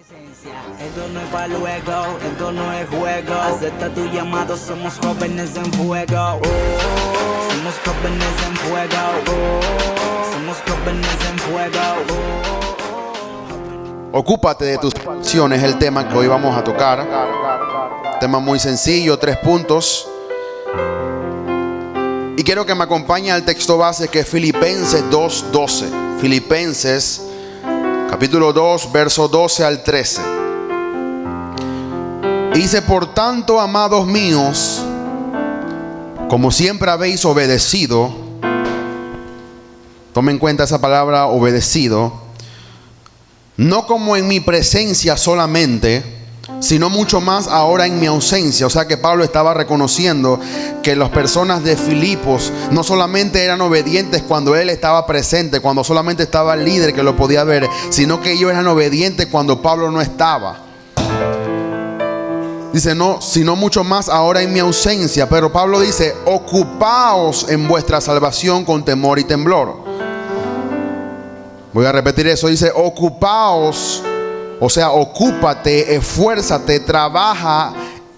Esto no es para luego, esto no es juego. Acepta tu llamado, somos jóvenes en fuego. Somos jóvenes en fuego. Somos jóvenes en fuego. Ocúpate de tus acciones, es el tema que hoy vamos a tocar. Tema muy sencillo, 3 puntos. Y quiero que me acompañe al texto base, que es Filipenses 2:12. Filipenses capítulo 2, verso 12 al 13. Y dice: por tanto, amados míos, como siempre habéis obedecido. Tome en cuenta esa palabra, obedecido. No como en mi presencia solamente, sino mucho más ahora en mi ausencia. O sea que Pablo estaba reconociendo que las personas de Filipos no solamente eran obedientes cuando él estaba presente, cuando solamente estaba el líder que lo podía ver, sino que ellos eran obedientes cuando Pablo no estaba. Dice, no, sino mucho más ahora en mi ausencia. Pero Pablo dice: ocupaos en vuestra salvación con temor y temblor. Voy a repetir eso. Dice: ocupaos, o sea, ocúpate, esfuérzate, trabaja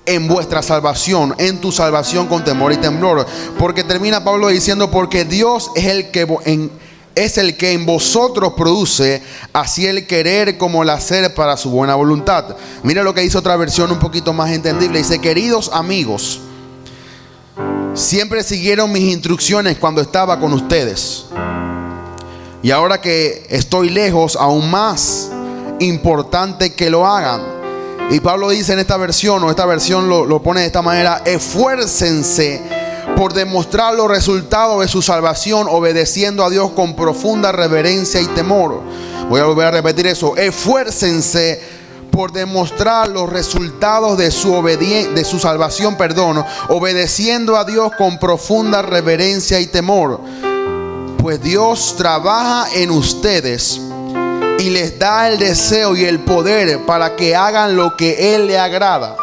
en vuestra salvación, en tu salvación con temor y temblor. Porque termina Pablo diciendo: porque Dios es el que en vosotros produce así el querer como el hacer para su buena voluntad. Mira lo que dice otra versión un poquito más entendible. Dice: queridos amigos, siempre siguieron mis instrucciones cuando estaba con ustedes. Y ahora que estoy lejos, aún más importante que lo hagan. Y Pablo dice en esta versión, o esta versión lo pone de esta manera: esfuércense por demostrar los resultados de su salvación, obedeciendo a Dios con profunda reverencia y temor. Voy a volver a repetir eso: esfuércense por demostrar los resultados de su salvación, obedeciendo a Dios con profunda reverencia y temor. Pues Dios trabaja en ustedes y les da el deseo y el poder para que hagan lo que Él le agrada.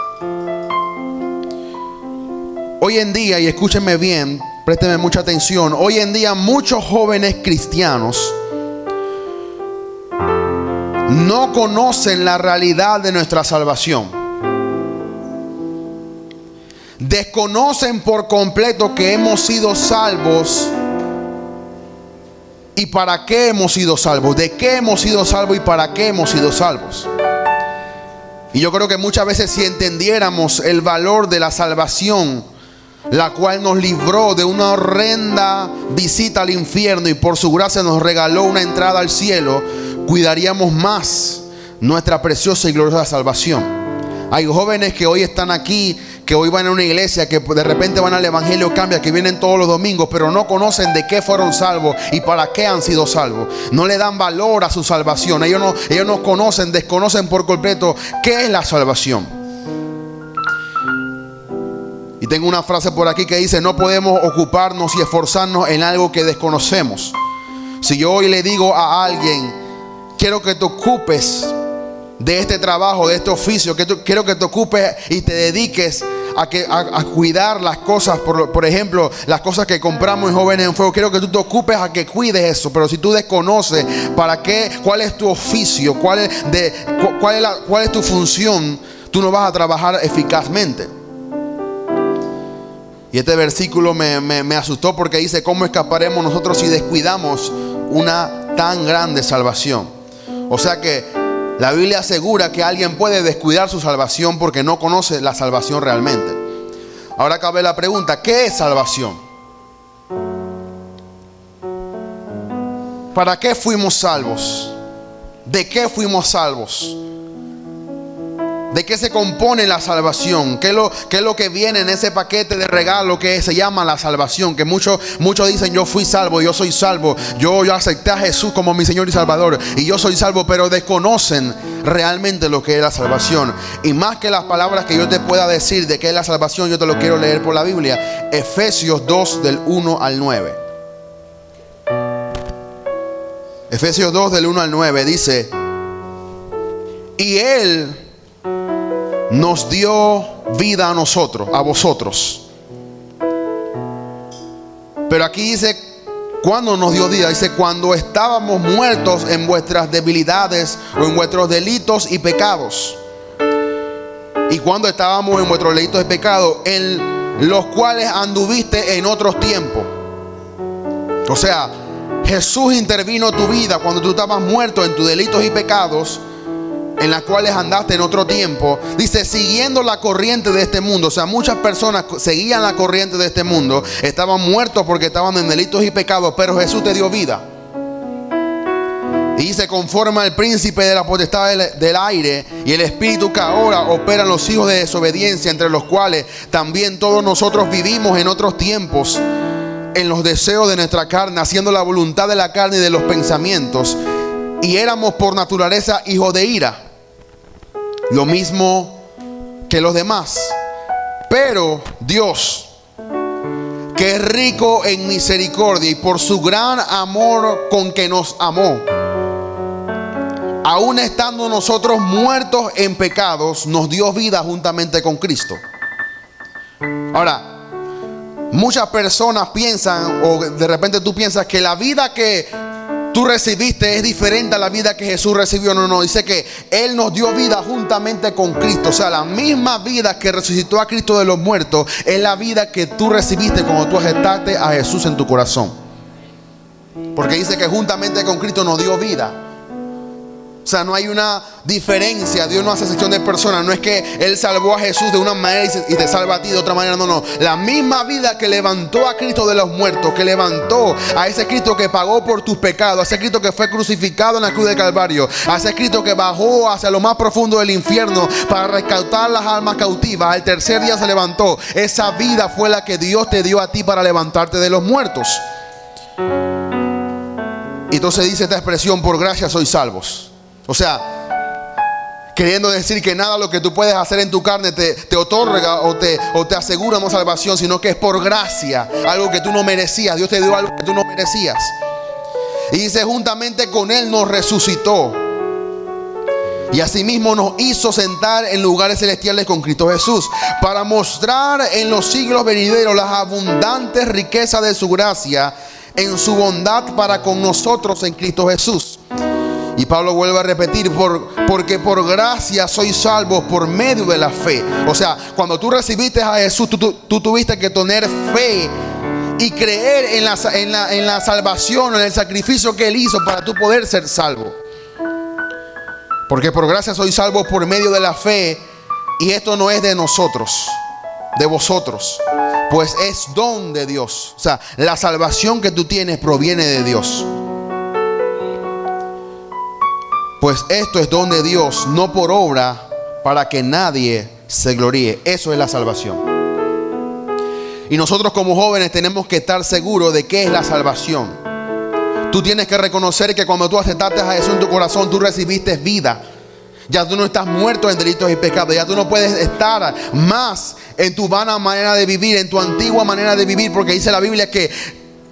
Hoy en día, y escúchenme bien, préstenme mucha atención, hoy en día muchos jóvenes cristianos no conocen la realidad de nuestra salvación. Desconocen por completo que hemos sido salvos. ¿Y para qué hemos sido salvos? ¿De qué hemos sido salvos y para qué hemos sido salvos? Y yo creo que muchas veces, si entendiéramos el valor de la salvación, la cual nos libró de una horrenda visita al infierno y por su gracia nos regaló una entrada al cielo, cuidaríamos más nuestra preciosa y gloriosa salvación. Hay jóvenes que hoy están aquí, que hoy van a una iglesia, que de repente van al Evangelio Cambia, que vienen todos los domingos, pero no conocen de qué fueron salvos y para qué han sido salvos. No le dan valor a su salvación. Ellos no conocen, desconocen por completo qué es la salvación. Y tengo una frase por aquí que dice: no podemos ocuparnos y esforzarnos en algo que desconocemos. Si yo hoy le digo a alguien: quiero que te ocupes de este trabajo, de este oficio, quiero que te ocupes y te dediques a cuidar las cosas, por ejemplo, las cosas que compramos en Jóvenes en Fuego, quiero que tú te ocupes a que cuides eso. Pero si tú desconoces para qué, cuál es tu oficio, cuál es tu función, tú no vas a trabajar eficazmente. Y este versículo me asustó, porque dice: ¿cómo escaparemos nosotros si descuidamos una tan grande salvación? O sea que la Biblia asegura que alguien puede descuidar su salvación porque no conoce la salvación realmente. Ahora cabe la pregunta: ¿qué es salvación? ¿Para qué fuimos salvos? ¿De qué fuimos salvos? ¿De qué se compone la salvación? ¿Qué es lo que viene en ese paquete de regalo que se llama la salvación? Que muchos dicen: yo fui salvo, yo soy salvo, yo acepté a Jesús como mi Señor y Salvador y yo soy salvo, pero desconocen realmente lo que es la salvación. Y más que las palabras que yo te pueda decir de qué es la salvación, yo te lo quiero leer por la Biblia. Efesios 2 del 1 al 9. Efesios 2 del 1 al 9 dice: y Él nos dio vida a nosotros, a vosotros. Pero aquí dice ¿Cuándo nos dio vida? Dice, cuando estábamos muertos en vuestras debilidades o en vuestros delitos y pecados. Y cuando estábamos en vuestros delitos y pecados, en los cuales anduviste en otros tiempos. O sea, Jesús intervino tu vida cuando tú estabas muerto en tus delitos y pecados, en las cuales andaste en otro tiempo. Dice, siguiendo la corriente de este mundo. O sea, muchas personas seguían la corriente de este mundo, estaban muertos porque estaban en delitos y pecados, pero Jesús te dio vida. Y dice, conforme al príncipe de la potestad del aire y el espíritu que ahora operan los hijos de desobediencia, entre los cuales también todos nosotros vivimos en otros tiempos, en los deseos de nuestra carne, haciendo la voluntad de la carne y de los pensamientos, y éramos por naturaleza hijos de ira, lo mismo que los demás. Pero Dios, que es rico en misericordia y por su gran amor con que nos amó, aún estando nosotros muertos en pecados, nos dio vida juntamente con Cristo. Ahora, muchas personas piensan, o de repente tú piensas que la vida que tú recibiste es diferente a la vida que Jesús recibió. No, dice que Él nos dio vida juntamente con Cristo. O sea, la misma vida que resucitó a Cristo de los muertos es la vida que tú recibiste cuando tú aceptaste a Jesús en tu corazón. Porque dice que juntamente con Cristo nos dio vida. O sea, no hay una diferencia. Dios no hace excepción de personas. No es que Él salvó a Jesús de una manera y te salva a ti de otra manera. No. La misma vida que levantó a Cristo de los muertos, que levantó a ese Cristo que pagó por tus pecados, a ese Cristo que fue crucificado en la cruz del Calvario, a ese Cristo que bajó hacia lo más profundo del infierno para rescatar las almas cautivas, al tercer día se levantó. Esa vida fue la que Dios te dio a ti para levantarte de los muertos. Y entonces dice esta expresión: por gracia sois salvos. O sea, queriendo decir que nada lo que tú puedes hacer en tu carne te otorga o te asegura una salvación, sino que es por gracia, algo que tú no merecías. Dios te dio algo que tú no merecías. Y dice, juntamente con Él nos resucitó, y asimismo nos hizo sentar en lugares celestiales con Cristo Jesús, para mostrar en los siglos venideros las abundantes riquezas de su gracia en su bondad para con nosotros en Cristo Jesús. Y Pablo vuelve a repetir, porque por gracia sois salvos por medio de la fe. O sea, cuando tú recibiste a Jesús, tú tuviste que tener fe y creer en la salvación, en el sacrificio que Él hizo para tú poder ser salvo. Porque por gracia sois salvos por medio de la fe, y esto no es de nosotros, de vosotros, pues es don de Dios. O sea, la salvación que tú tienes proviene de Dios. Pues esto es don de Dios, no por obra, para que nadie se gloríe. Eso es la salvación. Y nosotros como jóvenes tenemos que estar seguros de qué es la salvación. Tú tienes que reconocer que cuando tú aceptaste a Jesús en tu corazón, tú recibiste vida. Ya tú no estás muerto en delitos y pecados. Ya tú no puedes estar más en tu vana manera de vivir, en tu antigua manera de vivir, porque dice la Biblia que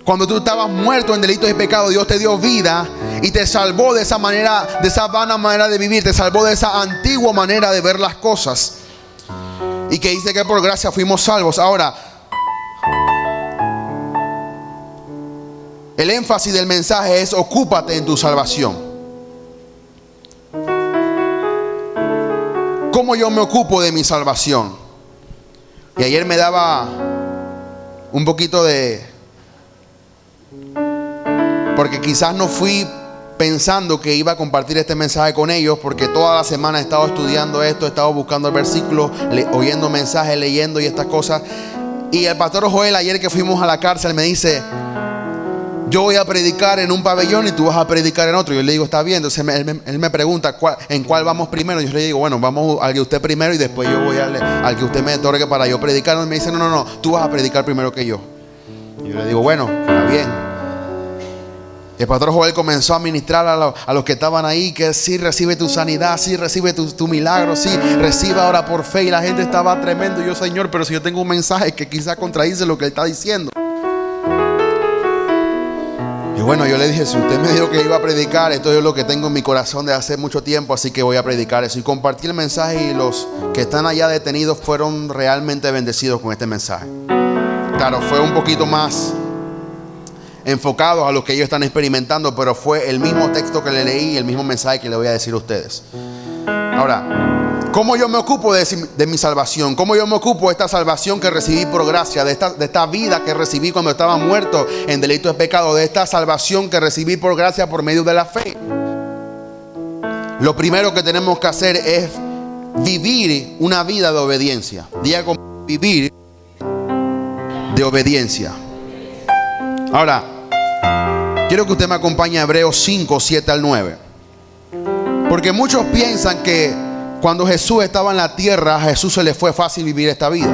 cuando tú estabas muerto en delitos y pecados, Dios te dio vida y te salvó de esa manera, de esa vana manera de vivir. Te salvó de esa antigua manera de ver las cosas. Y que dice que por gracia fuimos salvos. Ahora, el énfasis del mensaje es: ocúpate en tu salvación. ¿Cómo yo me ocupo de mi salvación? Y ayer me daba un poquito porque quizás no fui pensando que iba a compartir este mensaje con ellos, porque toda la semana he estado estudiando esto, he estado buscando el versículo, oyendo mensajes, leyendo y estas cosas. Y el pastor Joel, ayer que fuimos a la cárcel, me dice: yo voy a predicar en un pabellón y tú vas a predicar en otro. Yo le digo: está bien. Entonces él me pregunta en cuál vamos primero. Yo le digo: bueno, vamos al que usted primero y después yo voy al que usted me otorgue para yo predicar. Y me dice: no, tú vas a predicar primero que yo. Y yo le digo: bueno, está bien. El pastor Joel comenzó a ministrar a los que estaban ahí, que sí recibe tu sanidad, sí recibe tu milagro, sí recibe ahora por fe. Y la gente estaba tremendo. Y yo: Señor, pero si yo tengo un mensaje que quizás contradice lo que Él está diciendo. Y bueno, yo le dije: si usted me dijo que iba a predicar, esto es lo que tengo en mi corazón de hace mucho tiempo, así que voy a predicar eso. Y compartí el mensaje, y los que están allá detenidos fueron realmente bendecidos con este mensaje. Claro, fue un poquito más enfocados a lo que ellos están experimentando, pero fue el mismo texto que le leí, el mismo mensaje que le voy a decir a ustedes. Ahora, ¿cómo yo me ocupo de mi salvación? ¿Cómo yo me ocupo de esta salvación que recibí por gracia? De esta vida que recibí cuando estaba muerto en delito de pecado. De esta salvación que recibí por gracia por medio de la fe. Lo primero que tenemos que hacer es vivir una vida de obediencia. Diga conmigo, vivir de obediencia. Ahora, quiero que usted me acompañe a Hebreos 5, 7 al 9. Porque muchos piensan que cuando Jesús estaba en la tierra, a Jesús se le fue fácil vivir esta vida.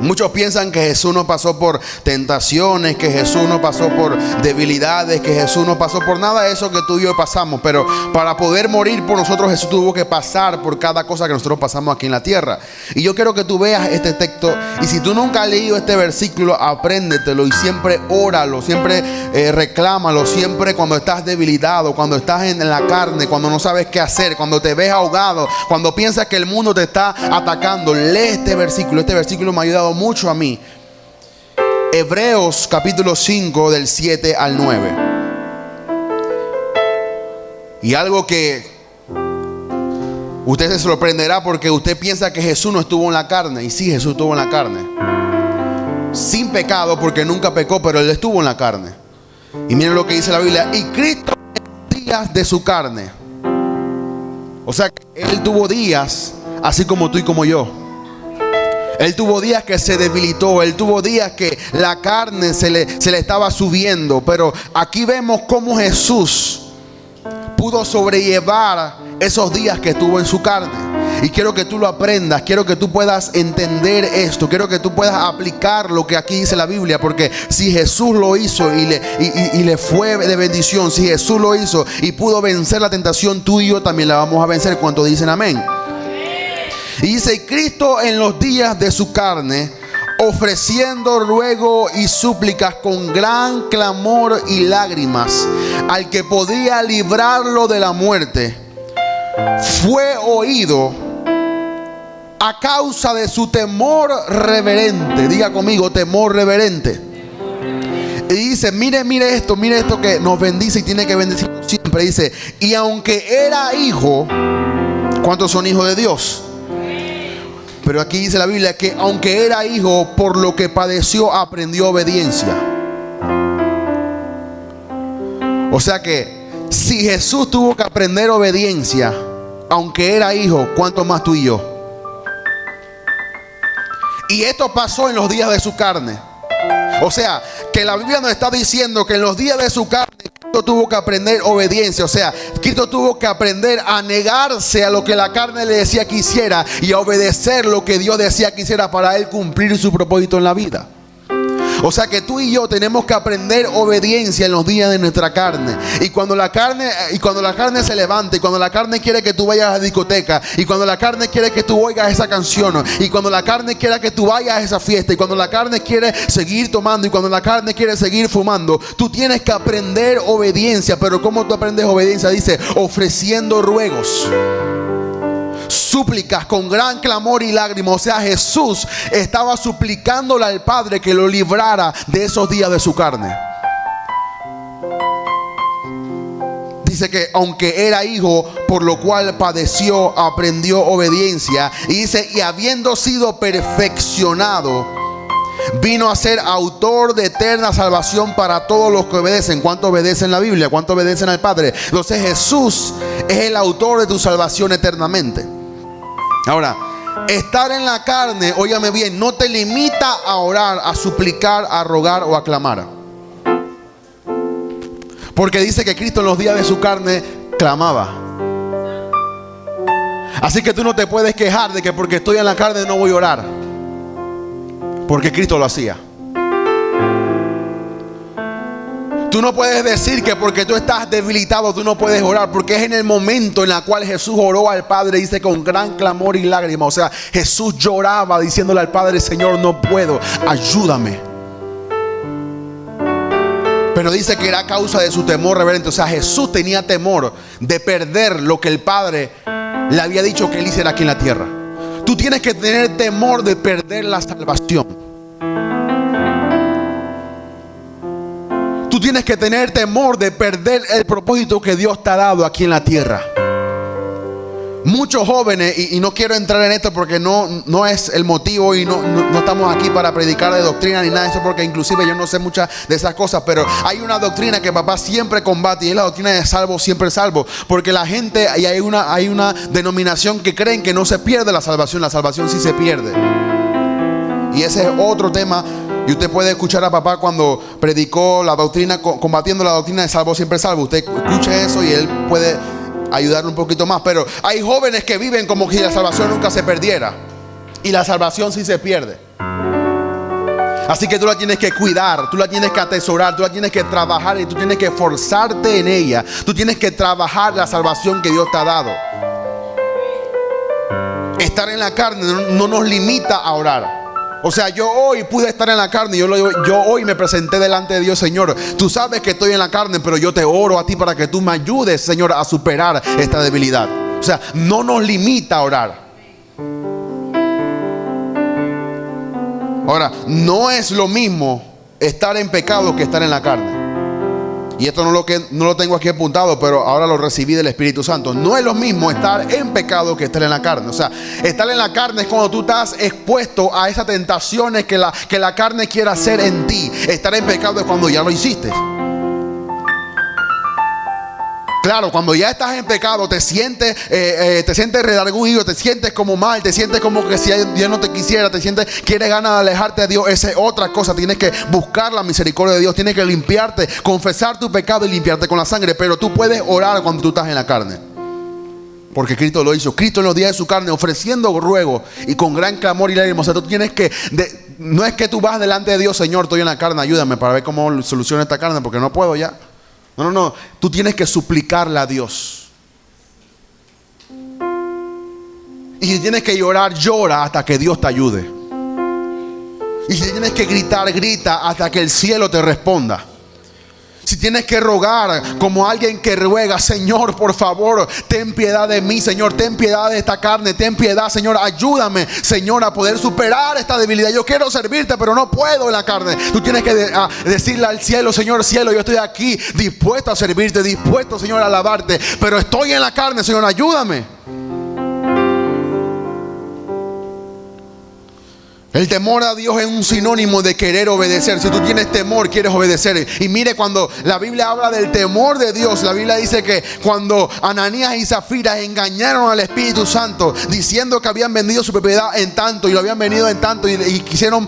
Muchos piensan que Jesús no pasó por tentaciones, que Jesús no pasó por debilidades, que Jesús no pasó por nada de eso que tú y yo pasamos. Pero para poder morir por nosotros, Jesús tuvo que pasar por cada cosa que nosotros pasamos aquí en la tierra. Y yo quiero que tú veas este texto. Y si tú nunca has leído este versículo, apréndetelo y siempre óralo, siempre reclámalo. Siempre cuando estás debilitado, cuando estás en la carne, cuando no sabes qué hacer, cuando te ves ahogado, cuando piensas que el mundo te está atacando, lee este versículo. Este versículo me ha ayudado mucho a mí. Hebreos capítulo 5 del 7 al 9. Y algo que usted se sorprenderá, porque usted piensa que Jesús no estuvo en la carne. Y sí, Jesús estuvo en la carne, sin pecado, porque nunca pecó, pero Él estuvo en la carne. Y miren lo que dice la Biblia: y Cristo en los días de su carne. O sea, que Él tuvo días así como tú y como yo. Él tuvo días que se debilitó. Él tuvo días que la carne se le estaba subiendo. Pero aquí vemos cómo Jesús pudo sobrellevar esos días que estuvo en su carne. Y quiero que tú lo aprendas. Quiero que tú puedas entender esto. Quiero que tú puedas aplicar lo que aquí dice la Biblia. Porque si Jesús lo hizo y le fue de bendición, si Jesús lo hizo y pudo vencer la tentación, tú y yo también la vamos a vencer. ¿Cuántos dicen amén? Y dice: Cristo en los días de su carne, ofreciendo ruego y súplicas con gran clamor y lágrimas al que podía librarlo de la muerte, fue oído a causa de su temor reverente. Diga conmigo, temor reverente. Y dice, mire esto que nos bendice y tiene que bendecir siempre. Dice: y aunque era hijo, ¿cuántos son hijos de Dios? Pero aquí dice la Biblia que aunque era hijo, por lo que padeció, aprendió obediencia. O sea que si Jesús tuvo que aprender obediencia, aunque era hijo, ¿cuánto más tú y yo? Y esto pasó en los días de su carne. O sea, que la Biblia nos está diciendo que en los días de su carne Cristo tuvo que aprender obediencia. O sea, Cristo tuvo que aprender a negarse a lo que la carne le decía que hiciera y a obedecer lo que Dios decía que hiciera para Él cumplir su propósito en la vida. O sea que tú y yo tenemos que aprender obediencia en los días de nuestra carne. Y cuando la carne se levanta, y cuando la carne quiere que tú vayas a la discoteca, y cuando la carne quiere que tú oigas esa canción, y cuando la carne quiere que tú vayas a esa fiesta, y cuando la carne quiere seguir tomando, y cuando la carne quiere seguir fumando, tú tienes que aprender obediencia. Pero ¿cómo tú aprendes obediencia? Dice: ofreciendo ruegos, súplicas con gran clamor y lágrimas. O sea, Jesús estaba suplicándole al Padre que lo librara de esos días de su carne. Dice que aunque era hijo, por lo cual padeció, aprendió obediencia. Y dice: y habiendo sido perfeccionado, vino a ser autor de eterna salvación para todos los que obedecen. ¿Cuánto obedecen la Biblia? ¿Cuánto obedecen al Padre? Entonces Jesús es el autor de tu salvación eternamente. Ahora, estar en la carne, óyame bien, no te limita a orar, a suplicar, a rogar o a clamar. Porque dice que Cristo en los días de su carne clamaba. Así que tú no te puedes quejar de que porque estoy en la carne no voy a orar, porque Cristo lo hacía. Tú no puedes decir que porque tú estás debilitado tú no puedes orar, porque es en el momento en el cual Jesús oró al Padre, dice, con gran clamor y lágrimas. O sea, Jesús lloraba diciéndole al Padre: Señor, no puedo, ayúdame. Pero dice que era a causa de su temor reverente. O sea, Jesús tenía temor de perder lo que el Padre le había dicho que Él hiciera aquí en la tierra. Tú tienes que tener temor de perder la salvación. Tú tienes que tener temor de perder el propósito que Dios te ha dado aquí en la tierra. Muchos jóvenes, y no quiero entrar en esto porque no es el motivo, y no estamos aquí para predicar de doctrina ni nada de eso, porque inclusive yo no sé muchas de esas cosas, pero hay una doctrina que papá siempre combate, y es la doctrina de salvo, siempre salvo. Porque la gente, y hay una denominación que creen que no se pierde la salvación sí se pierde. Y ese es otro tema. Y usted puede escuchar a papá cuando predicó la doctrina, combatiendo la doctrina de salvo, siempre salvo. Usted escuche eso y él puede ayudarle un poquito más. Pero hay jóvenes que viven como si la salvación nunca se perdiera, y la salvación sí se pierde. Así que tú la tienes que cuidar, tú la tienes que atesorar, tú la tienes que trabajar, y tú tienes que esforzarte en ella. Tú tienes que trabajar la salvación que Dios te ha dado. Estar en la carne no nos limita a orar. O sea, yo hoy pude estar en la carne. Yo hoy me presenté delante de Dios. Señor, tú sabes que estoy en la carne, pero yo te oro a ti para que tú me ayudes, Señor, a superar esta debilidad. O sea, no nos limita a orar. Ahora, no es lo mismo estar en pecado que estar en la carne. Y esto no lo tengo aquí apuntado, pero ahora lo recibí del Espíritu Santo. No es lo mismo estar en pecado que estar en la carne. O sea, estar en la carne es cuando tú estás expuesto a esas tentaciones que la carne quiere hacer en ti. Estar en pecado es cuando ya lo hiciste. Claro, cuando ya estás en pecado te sientes redarguido, te sientes como mal, te sientes como que si Dios no te quisiera, quieres ganas de alejarte de Dios. Esa es otra cosa. Tienes que buscar la misericordia de Dios, tienes que limpiarte, confesar tu pecado y limpiarte con la sangre. Pero tú puedes orar cuando tú estás en la carne, porque Cristo lo hizo. Cristo en los días de su carne, ofreciendo ruego y con gran clamor y lágrimas. O sea, tú tienes que, no es que tú vas delante de Dios: Señor, estoy en la carne, ayúdame para ver cómo soluciono esta carne, porque no puedo ya. No, tú tienes que suplicarle a Dios. Y si tienes que llorar, llora hasta que Dios te ayude. Y si tienes que gritar, grita hasta que el cielo te responda. Si tienes que rogar como alguien que ruega: Señor, por favor, ten piedad de mí, Señor, ten piedad de esta carne, ten piedad, Señor, ayúdame, Señor, a poder superar esta debilidad. Yo quiero servirte, pero no puedo en la carne. Tú tienes que decirle al cielo: Señor, cielo, yo estoy aquí dispuesto a servirte, dispuesto, Señor, a alabarte, pero estoy en la carne, Señor, ayúdame. El temor a Dios es un sinónimo de querer obedecer. Si tú tienes temor, quieres obedecer. Y mire, cuando la Biblia habla del temor de Dios, la Biblia dice que cuando Ananías y Zafira engañaron al Espíritu Santo diciendo que habían vendido su propiedad en tanto y lo habían vendido en tanto, y quisieron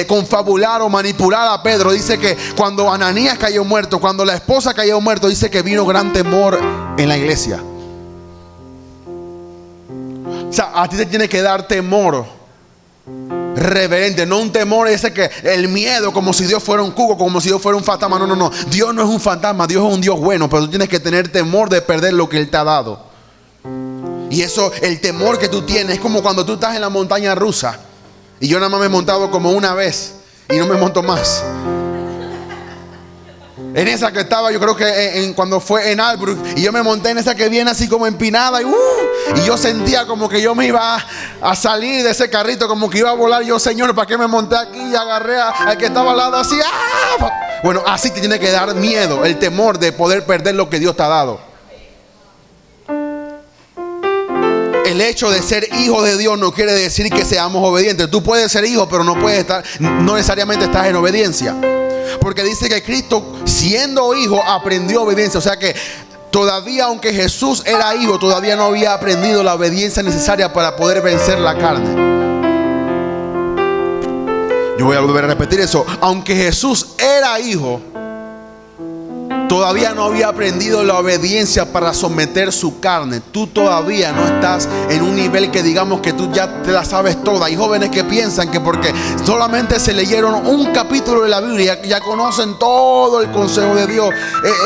confabular o manipular a Pedro, dice que cuando Ananías cayó muerto, cuando la esposa cayó muerto, dice que vino gran temor en la iglesia. O sea, a ti te tiene que dar temor reverente, no un temor ese que el miedo, como si Dios fuera un cuco, como si Dios fuera un fantasma. No, Dios no es un fantasma, Dios es un Dios bueno, pero tú tienes que tener temor de perder lo que Él te ha dado. Y eso, el temor que tú tienes, es como cuando tú estás en la montaña rusa. Y yo nada más me he montado como una vez y no me monto más. En esa que estaba, yo creo que cuando fue en Albrook, y yo me monté en esa que viene así como empinada, y yo sentía como que yo me iba a salir de ese carrito, como que iba a volar. Yo: Señor, ¿para qué me monté aquí? Y agarré al que estaba al lado así. ¡Ah! Bueno, así te tiene que dar miedo, el temor de poder perder lo que Dios te ha dado. El hecho de ser hijo de Dios no quiere decir que seamos obedientes. Tú puedes ser hijo, pero no necesariamente estás en obediencia. Porque dice que Cristo, siendo hijo, aprendió obediencia. O sea que todavía, aunque Jesús era hijo, todavía no había aprendido la obediencia necesaria para poder vencer la carne. Yo voy a volver a repetir eso. Aunque Jesús era hijo, todavía no había aprendido la obediencia para someter su carne. Tú todavía no estás en un nivel que digamos que tú ya te la sabes toda. Hay jóvenes que piensan que porque solamente se leyeron un capítulo de la Biblia ya conocen todo el consejo de Dios.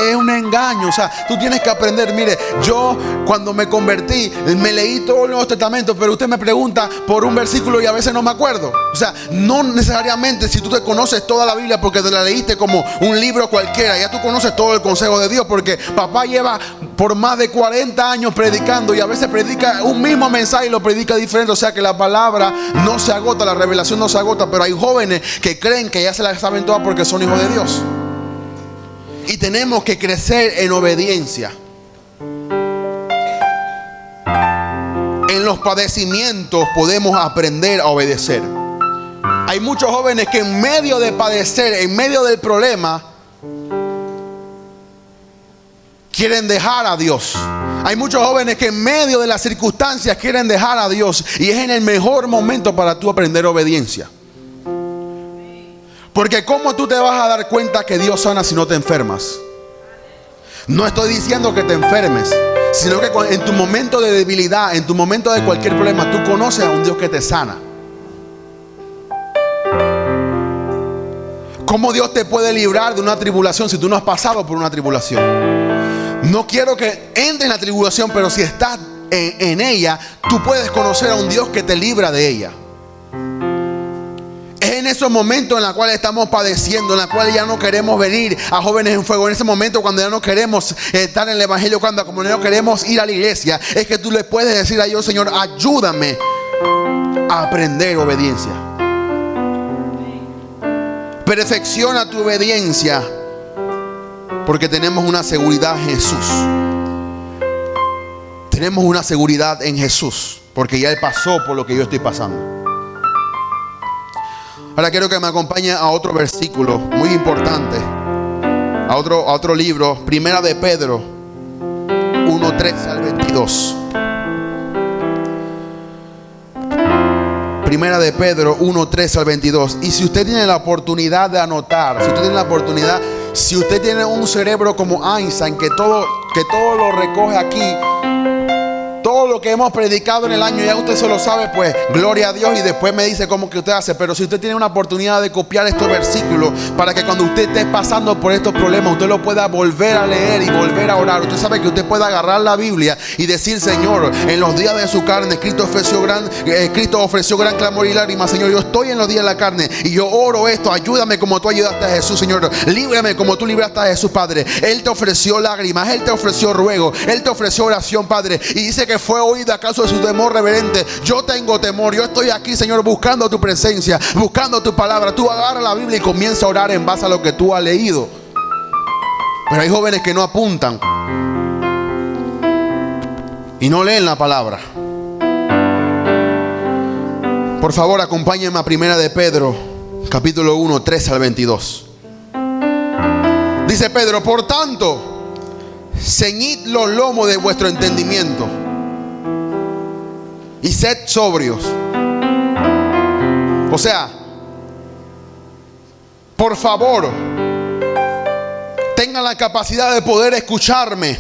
Es un engaño. O sea, tú tienes que aprender. Mire, yo cuando me convertí me leí todo el Nuevo Testamento, pero usted me pregunta por un versículo y a veces no me acuerdo. O sea, no necesariamente si tú te conoces toda la Biblia porque te la leíste como un libro cualquiera, ya tú conoces todo el consejo de Dios, porque papá lleva por más de 40 años predicando, y a veces predica un mismo mensaje y lo predica diferente. O sea que la palabra no se agota, la revelación no se agota. Pero hay jóvenes que creen que ya se la saben todas porque son hijos de Dios. Y tenemos que crecer en obediencia. En los padecimientos podemos aprender a obedecer. Hay muchos jóvenes que en medio de padecer, en medio del problema, quieren dejar a Dios. Hay muchos jóvenes que en medio de las circunstancias quieren dejar a Dios. Y es en el mejor momento para tú aprender obediencia. Porque ¿cómo tú te vas a dar cuenta que Dios sana si no te enfermas? No estoy diciendo que te enfermes, sino que en tu momento de debilidad, en tu momento de cualquier problema, tú conoces a un Dios que te sana. ¿Cómo Dios te puede librar de una tribulación si tú no has pasado por una tribulación? No quiero que entres en la tribulación, pero si estás en ella, tú puedes conocer a un Dios que te libra de ella. Es en esos momentos en los cuales estamos padeciendo, en los cuales ya no queremos venir a Jóvenes en Fuego. En ese momento cuando ya no queremos estar en el evangelio, cuando como no queremos ir a la iglesia, es que tú le puedes decir a Dios: Señor, ayúdame a aprender obediencia. Perfecciona tu obediencia, porque tenemos una seguridad en Jesús. Tenemos una seguridad en Jesús, porque ya Él pasó por lo que yo estoy pasando. Ahora quiero que me acompañe a otro versículo muy importante, a otro libro, Primera de Pedro 1:13 al 22. Primera de Pedro 1:13 al 22. Y si usted tiene la oportunidad de anotar, si usted tiene un cerebro como Einstein, que todo lo recoge aquí, todo lo que hemos predicado en el año ya usted se lo sabe, pues gloria a Dios, y después me dice cómo que usted hace. Pero si usted tiene una oportunidad de copiar estos versículos para que cuando usted esté pasando por estos problemas, usted lo pueda volver a leer y volver a orar. Usted sabe que usted puede agarrar la Biblia y decir: Señor, en los días de su carne Cristo ofreció gran clamor y lágrimas. Señor, yo estoy en los días de la carne y yo oro esto. Ayúdame como tú ayudaste a Jesús, Señor. Líbrame como tú libraste a Jesús, Padre. Él te ofreció lágrimas, Él te ofreció ruego, Él te ofreció oración, Padre, y dice que fue oído a causa de su temor reverente. Yo tengo temor, yo estoy aquí, Señor, buscando tu presencia, buscando tu palabra. Tú agarra la Biblia y comienza a orar en base a lo que tú has leído. Pero hay jóvenes que no apuntan y no leen la palabra. Por favor, acompáñenme a Primera de Pedro, capítulo 1, 13 al 22. Dice Pedro: por tanto, ceñid los lomos de vuestro entendimiento y sed sobrios. O sea, por favor, tengan la capacidad de poder escucharme.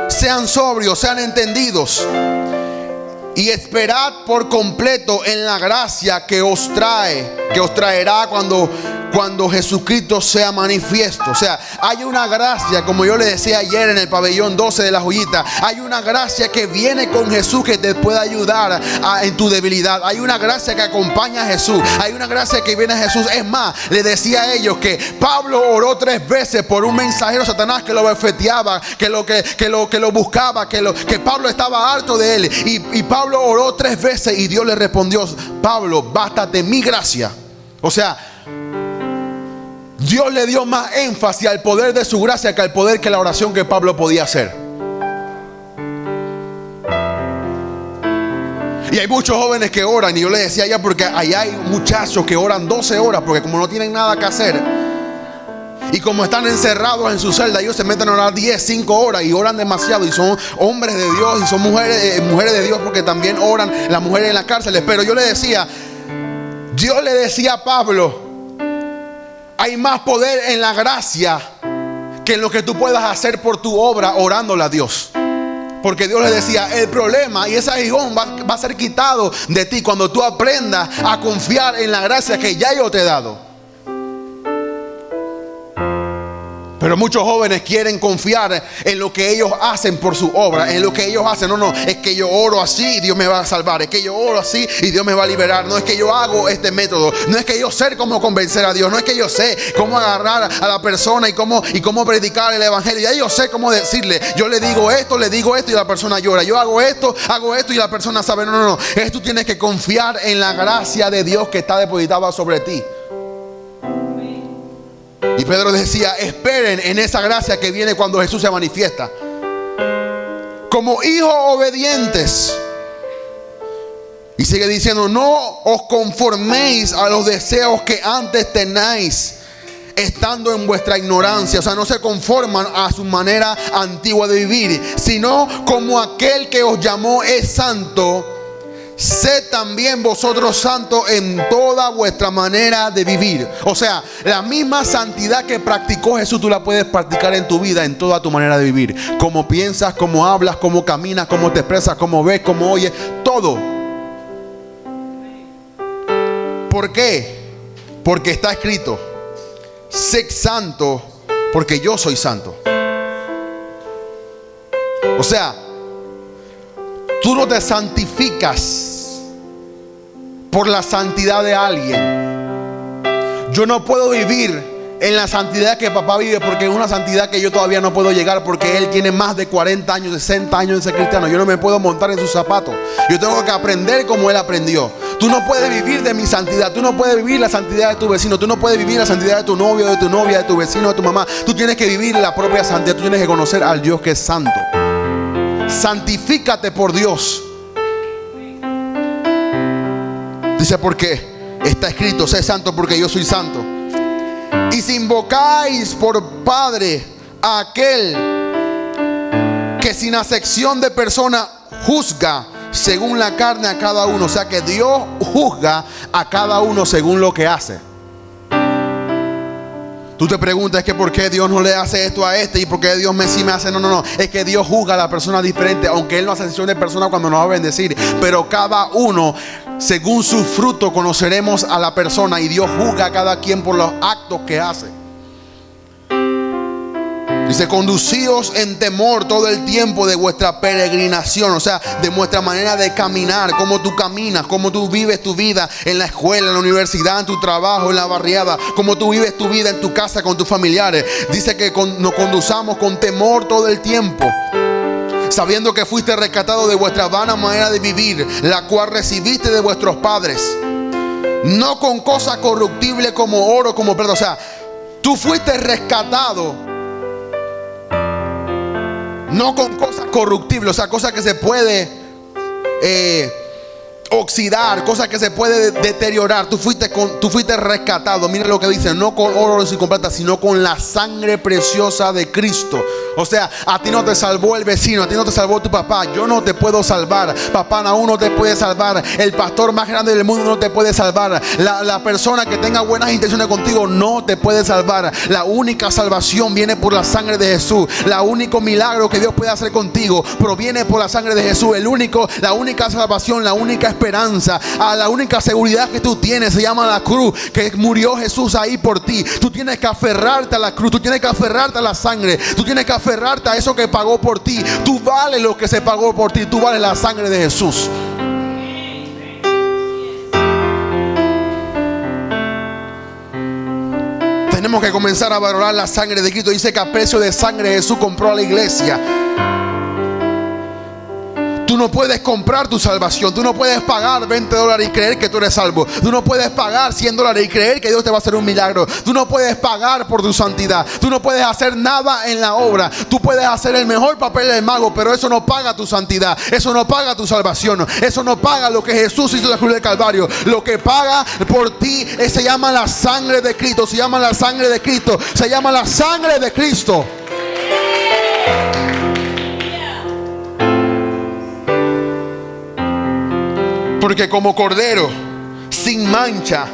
Sean sobrios, sean entendidos. Y esperad por completo en la gracia que os traerá cuando Jesucristo sea manifiesto. O sea, hay una gracia, como yo le decía ayer en el pabellón 12 de la joyita, hay una gracia que viene con Jesús que te puede ayudar en tu debilidad. Hay una gracia que acompaña a Jesús, hay una gracia que viene a Jesús. Es más, le decía a ellos que Pablo oró 3 veces por un mensajero Satanás que lo bofeteaba, que lo buscaba, que Pablo estaba harto de él. Y Pablo oró 3 veces y Dios le respondió: Pablo, bástate mi gracia. O sea, Dios le dio más énfasis al poder de su gracia que al poder que la oración que Pablo podía hacer. Y hay muchos jóvenes que oran, y yo les decía allá, porque allá hay muchachos que oran 12 horas, porque como no tienen nada que hacer, y como están encerrados en su celda, ellos se meten a orar 10, 5 horas y oran demasiado, y son hombres de Dios y son mujeres de Dios, porque también oran las mujeres en las cárceles. Pero yo le decía, Dios le decía a Pablo: hay más poder en la gracia que en lo que tú puedas hacer por tu obra orándole a Dios. Porque Dios le decía: el problema y ese aguijón va a ser quitado de ti cuando tú aprendas a confiar en la gracia que ya yo te he dado. Pero muchos jóvenes quieren confiar en lo que ellos hacen por su obra, en lo que ellos hacen. No, es que yo oro así y Dios me va a salvar. Es que yo oro así y Dios me va a liberar. No es que yo hago este método. No es que yo sé cómo convencer a Dios. No es que yo sé cómo agarrar a la persona y cómo predicar el evangelio. Ya yo sé cómo decirle. Yo le digo esto y la persona llora. Yo hago esto y la persona sabe. No. Es tú tienes que confiar en la gracia de Dios que está depositada sobre ti. Y Pedro decía, esperen en esa gracia que viene cuando Jesús se manifiesta. Como hijos obedientes. Y sigue diciendo, no os conforméis a los deseos que antes tenéis, estando en vuestra ignorancia. O sea, no se conforman a su manera antigua de vivir, sino como aquel que os llamó es santo, sed también vosotros santos en toda vuestra manera de vivir. O sea, la misma santidad que practicó Jesús, tú la puedes practicar en tu vida, en toda tu manera de vivir. Cómo piensas, cómo hablas, cómo caminas, cómo te expresas, cómo ves, cómo oyes, todo. ¿Por qué? Porque está escrito, sé santo porque yo soy santo. O sea, tú no te santificas por la santidad de alguien. Yo no puedo vivir en la santidad que papá vive, porque es una santidad que yo todavía no puedo llegar, porque él tiene más de 40 años, 60 años de ser cristiano. Yo no me puedo montar en sus zapatos. Yo tengo que aprender como él aprendió. Tú no puedes vivir de mi santidad. Tú no puedes vivir la santidad de tu vecino. Tú no puedes vivir la santidad de tu novio, de tu novia, de tu vecino, de tu mamá. Tú tienes que vivir la propia santidad. Tú tienes que conocer al Dios que es santo. Santifícate por Dios. Dice, porque está escrito, sé santo porque yo soy santo. Y si invocáis por Padre a aquel que sin acepción de persona juzga según la carne a cada uno. O sea que Dios juzga a cada uno según lo que hace. Tú te preguntas, es que ¿por qué Dios no le hace esto a este? ¿Y por qué Dios sí me hace? No. Es que Dios juzga a la persona diferente, aunque Él no hace excepción de persona cuando nos va a bendecir. Pero cada uno, según su fruto, conoceremos a la persona. Y Dios juzga a cada quien por los actos que hace. Dice, conducíos en temor todo el tiempo de vuestra peregrinación. O sea, de vuestra manera de caminar. Cómo tú caminas, cómo tú vives tu vida en la escuela, en la universidad, en tu trabajo, en la barriada. Cómo tú vives tu vida en tu casa con tus familiares. Dice que nos conduzcamos con temor todo el tiempo, sabiendo que fuiste rescatado de vuestra vana manera de vivir, la cual recibiste de vuestros padres, no con cosas corruptibles como oro, como plata. O sea, tú fuiste rescatado no con cosas corruptibles, o sea, cosas que se puede oxidar, cosas que se puede deteriorar. Tú fuiste rescatado. Mira lo que dice, no con oro y con plata, sino con la sangre preciosa de Cristo. O sea, a ti no te salvó el vecino, a ti no te salvó tu papá. Yo no te puedo salvar. Papá aún no te puede salvar. El pastor más grande del mundo no te puede salvar. La persona que tenga buenas intenciones contigo no te puede salvar. La única salvación viene por la sangre de Jesús. El único milagro que Dios puede hacer contigo proviene por la sangre de Jesús. La única salvación, la única esperanza, la única seguridad que tú tienes se llama la cruz, que murió Jesús ahí por ti. Tú tienes que aferrarte a la cruz, tú tienes que aferrarte a la sangre, tú tienes que aferrarte a eso que pagó por ti. Tú vales lo que se pagó por ti, tú vales la sangre de Jesús. Tenemos que comenzar a valorar la sangre de Cristo. Dice que a precio de sangre Jesús compró a la iglesia. Tú no puedes comprar tu salvación. Tú no puedes pagar $20 y creer que tú eres salvo. Tú no puedes pagar $100 y creer que Dios te va a hacer un milagro. Tú no puedes pagar por tu santidad. Tú no puedes hacer nada en la obra. Tú puedes hacer el mejor papel del mago, pero eso no paga tu santidad. Eso no paga tu salvación. Eso no paga lo que Jesús hizo en la cruz del Calvario. Lo que paga por ti se llama la sangre de Cristo. Se llama la sangre de Cristo. Se llama la sangre de Cristo. Porque como cordero, sin mancha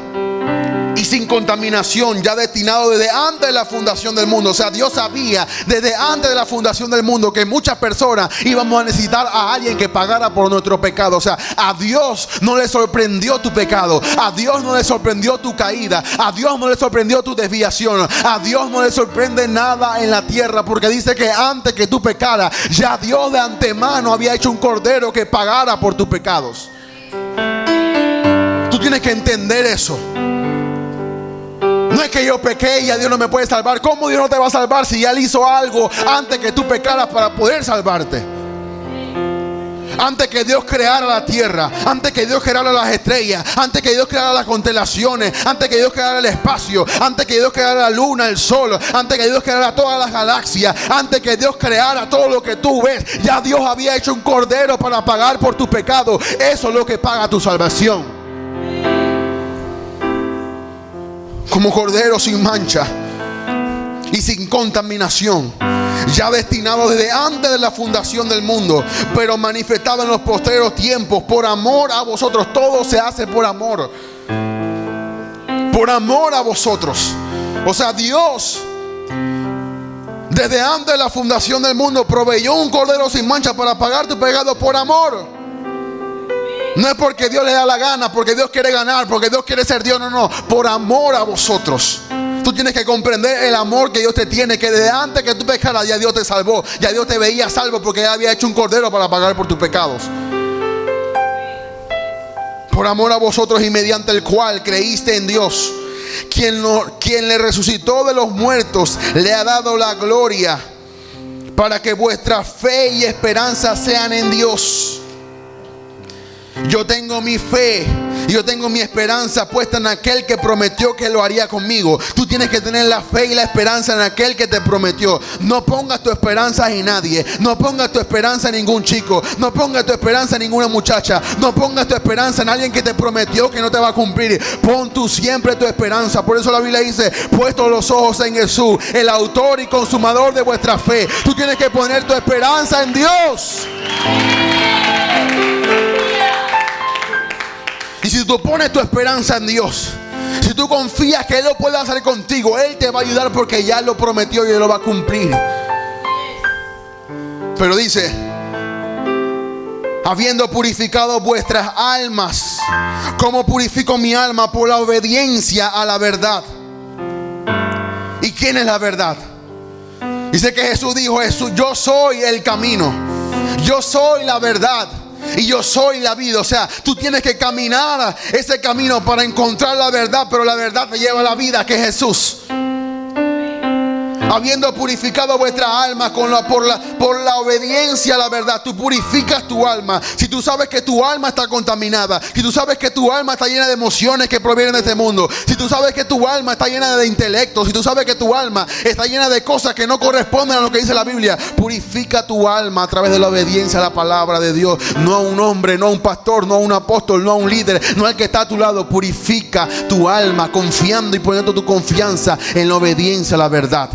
y sin contaminación, ya destinado desde antes de la fundación del mundo. O sea, Dios sabía desde antes de la fundación del mundo que muchas personas íbamos a necesitar a alguien que pagara por nuestro pecado. O sea, a Dios no le sorprendió tu pecado. A Dios no le sorprendió tu caída. A Dios no le sorprendió tu desviación. A Dios no le sorprende nada en la tierra, porque dice que antes que tú pecaras, ya Dios de antemano había hecho un cordero que pagara por tus pecados. Tú tienes que entender eso. No es que yo pequé y a Dios no me puede salvar. ¿Cómo Dios no te va a salvar si ya Él hizo algo antes que tú pecaras para poder salvarte? Antes que Dios creara la tierra, antes que Dios creara las estrellas, antes que Dios creara las constelaciones, antes que Dios creara el espacio, antes que Dios creara la luna, el sol, antes que Dios creara todas las galaxias, antes que Dios creara todo lo que tú ves, ya Dios había hecho un cordero para pagar por tu pecado. Eso es lo que paga tu salvación. Como cordero sin mancha y sin contaminación, ya destinado desde antes de la fundación del mundo, pero manifestado en los postreros tiempos, por amor a vosotros. Todo se hace por amor. Por amor a vosotros. O sea, Dios, desde antes de la fundación del mundo, proveyó un cordero sin mancha para pagar tu pecado por amor. No es porque Dios le da la gana, porque Dios quiere ganar, porque Dios quiere ser Dios. No, no, por amor a vosotros. Tú tienes que comprender el amor que Dios te tiene, que desde antes que tú pecaras ya Dios te salvó, ya Dios te veía salvo porque ya había hecho un cordero para pagar por tus pecados. Por amor a vosotros, y mediante el cual creíste en Dios, quien le resucitó de los muertos, le ha dado la gloria, para que vuestra fe y esperanza sean en Dios. Yo tengo mi fe, yo tengo mi esperanza puesta en aquel que prometió que lo haría conmigo. Tú tienes que tener la fe y la esperanza en aquel que te prometió. No pongas tu esperanza en nadie. No pongas tu esperanza en ningún chico. No pongas tu esperanza en ninguna muchacha. No pongas tu esperanza en alguien que te prometió que no te va a cumplir. Pon tú siempre tu esperanza. Por eso la Biblia dice: puestos los ojos en Jesús, el autor y consumador de vuestra fe. Tú tienes que poner tu esperanza en Dios. Y si tú pones tu esperanza en Dios, si tú confías que Él lo puede hacer contigo, Él te va a ayudar porque ya lo prometió y Él lo va a cumplir. Pero dice: habiendo purificado vuestras almas, como purifico mi alma por la obediencia a la verdad. ¿Y quién es la verdad? Dice que Jesús dijo: yo soy el camino, yo soy la verdad y yo soy la vida. O sea, tú tienes que caminar ese camino para encontrar la verdad, pero la verdad te lleva a la vida, que es Jesús. Habiendo purificado vuestra alma por la obediencia a la verdad. Tú purificas tu alma. Si tú sabes que tu alma está contaminada, si tú sabes que tu alma está llena de emociones que provienen de este mundo, si tú sabes que tu alma está llena de intelecto, si tú sabes que tu alma está llena de cosas que no corresponden a lo que dice la Biblia, purifica tu alma a través de la obediencia a la palabra de Dios. No a un hombre, no a un pastor, no a un apóstol, no a un líder, no al que está a tu lado. Purifica tu alma confiando y poniendo tu confianza en la obediencia a la verdad.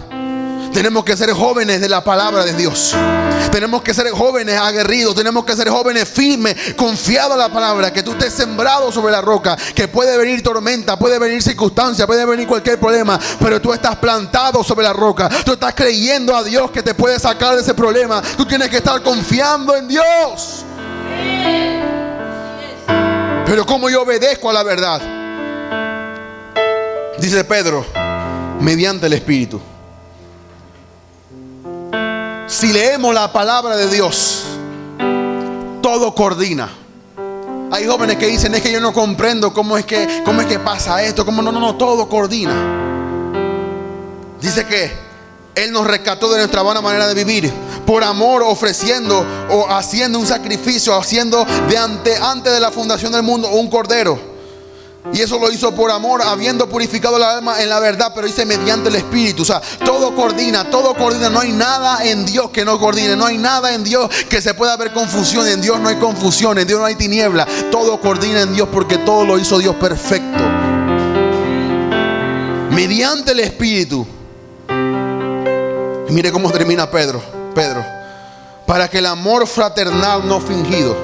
Tenemos que ser jóvenes de la palabra de Dios. Tenemos que ser jóvenes aguerridos. Tenemos que ser jóvenes firmes, confiados en la palabra. Que tú estés sembrado sobre la roca. Que puede venir tormenta, puede venir circunstancia, puede venir cualquier problema, pero tú estás plantado sobre la roca. Tú estás creyendo a Dios que te puede sacar de ese problema. Tú tienes que estar confiando en Dios. Pero ¿cómo yo obedezco a la verdad? Dice Pedro: mediante el Espíritu. Si leemos la palabra de Dios, todo coordina. Hay jóvenes que dicen: es que yo no comprendo cómo es que pasa esto. No, todo coordina. Dice que Él nos rescató de nuestra vana manera de vivir, por amor, ofreciendo o haciendo un sacrificio, haciendo antes de la fundación del mundo un cordero. Y eso lo hizo por amor, habiendo purificado la alma en la verdad. Pero dice mediante el Espíritu. O sea, todo coordina, todo coordina. No hay nada en Dios que no coordine. No hay nada en Dios que se pueda ver confusión. En Dios no hay confusión, en Dios no hay tiniebla. Todo coordina en Dios porque todo lo hizo Dios perfecto. Mediante el Espíritu. Y mire cómo termina Pedro. Para que el amor fraternal no fingido,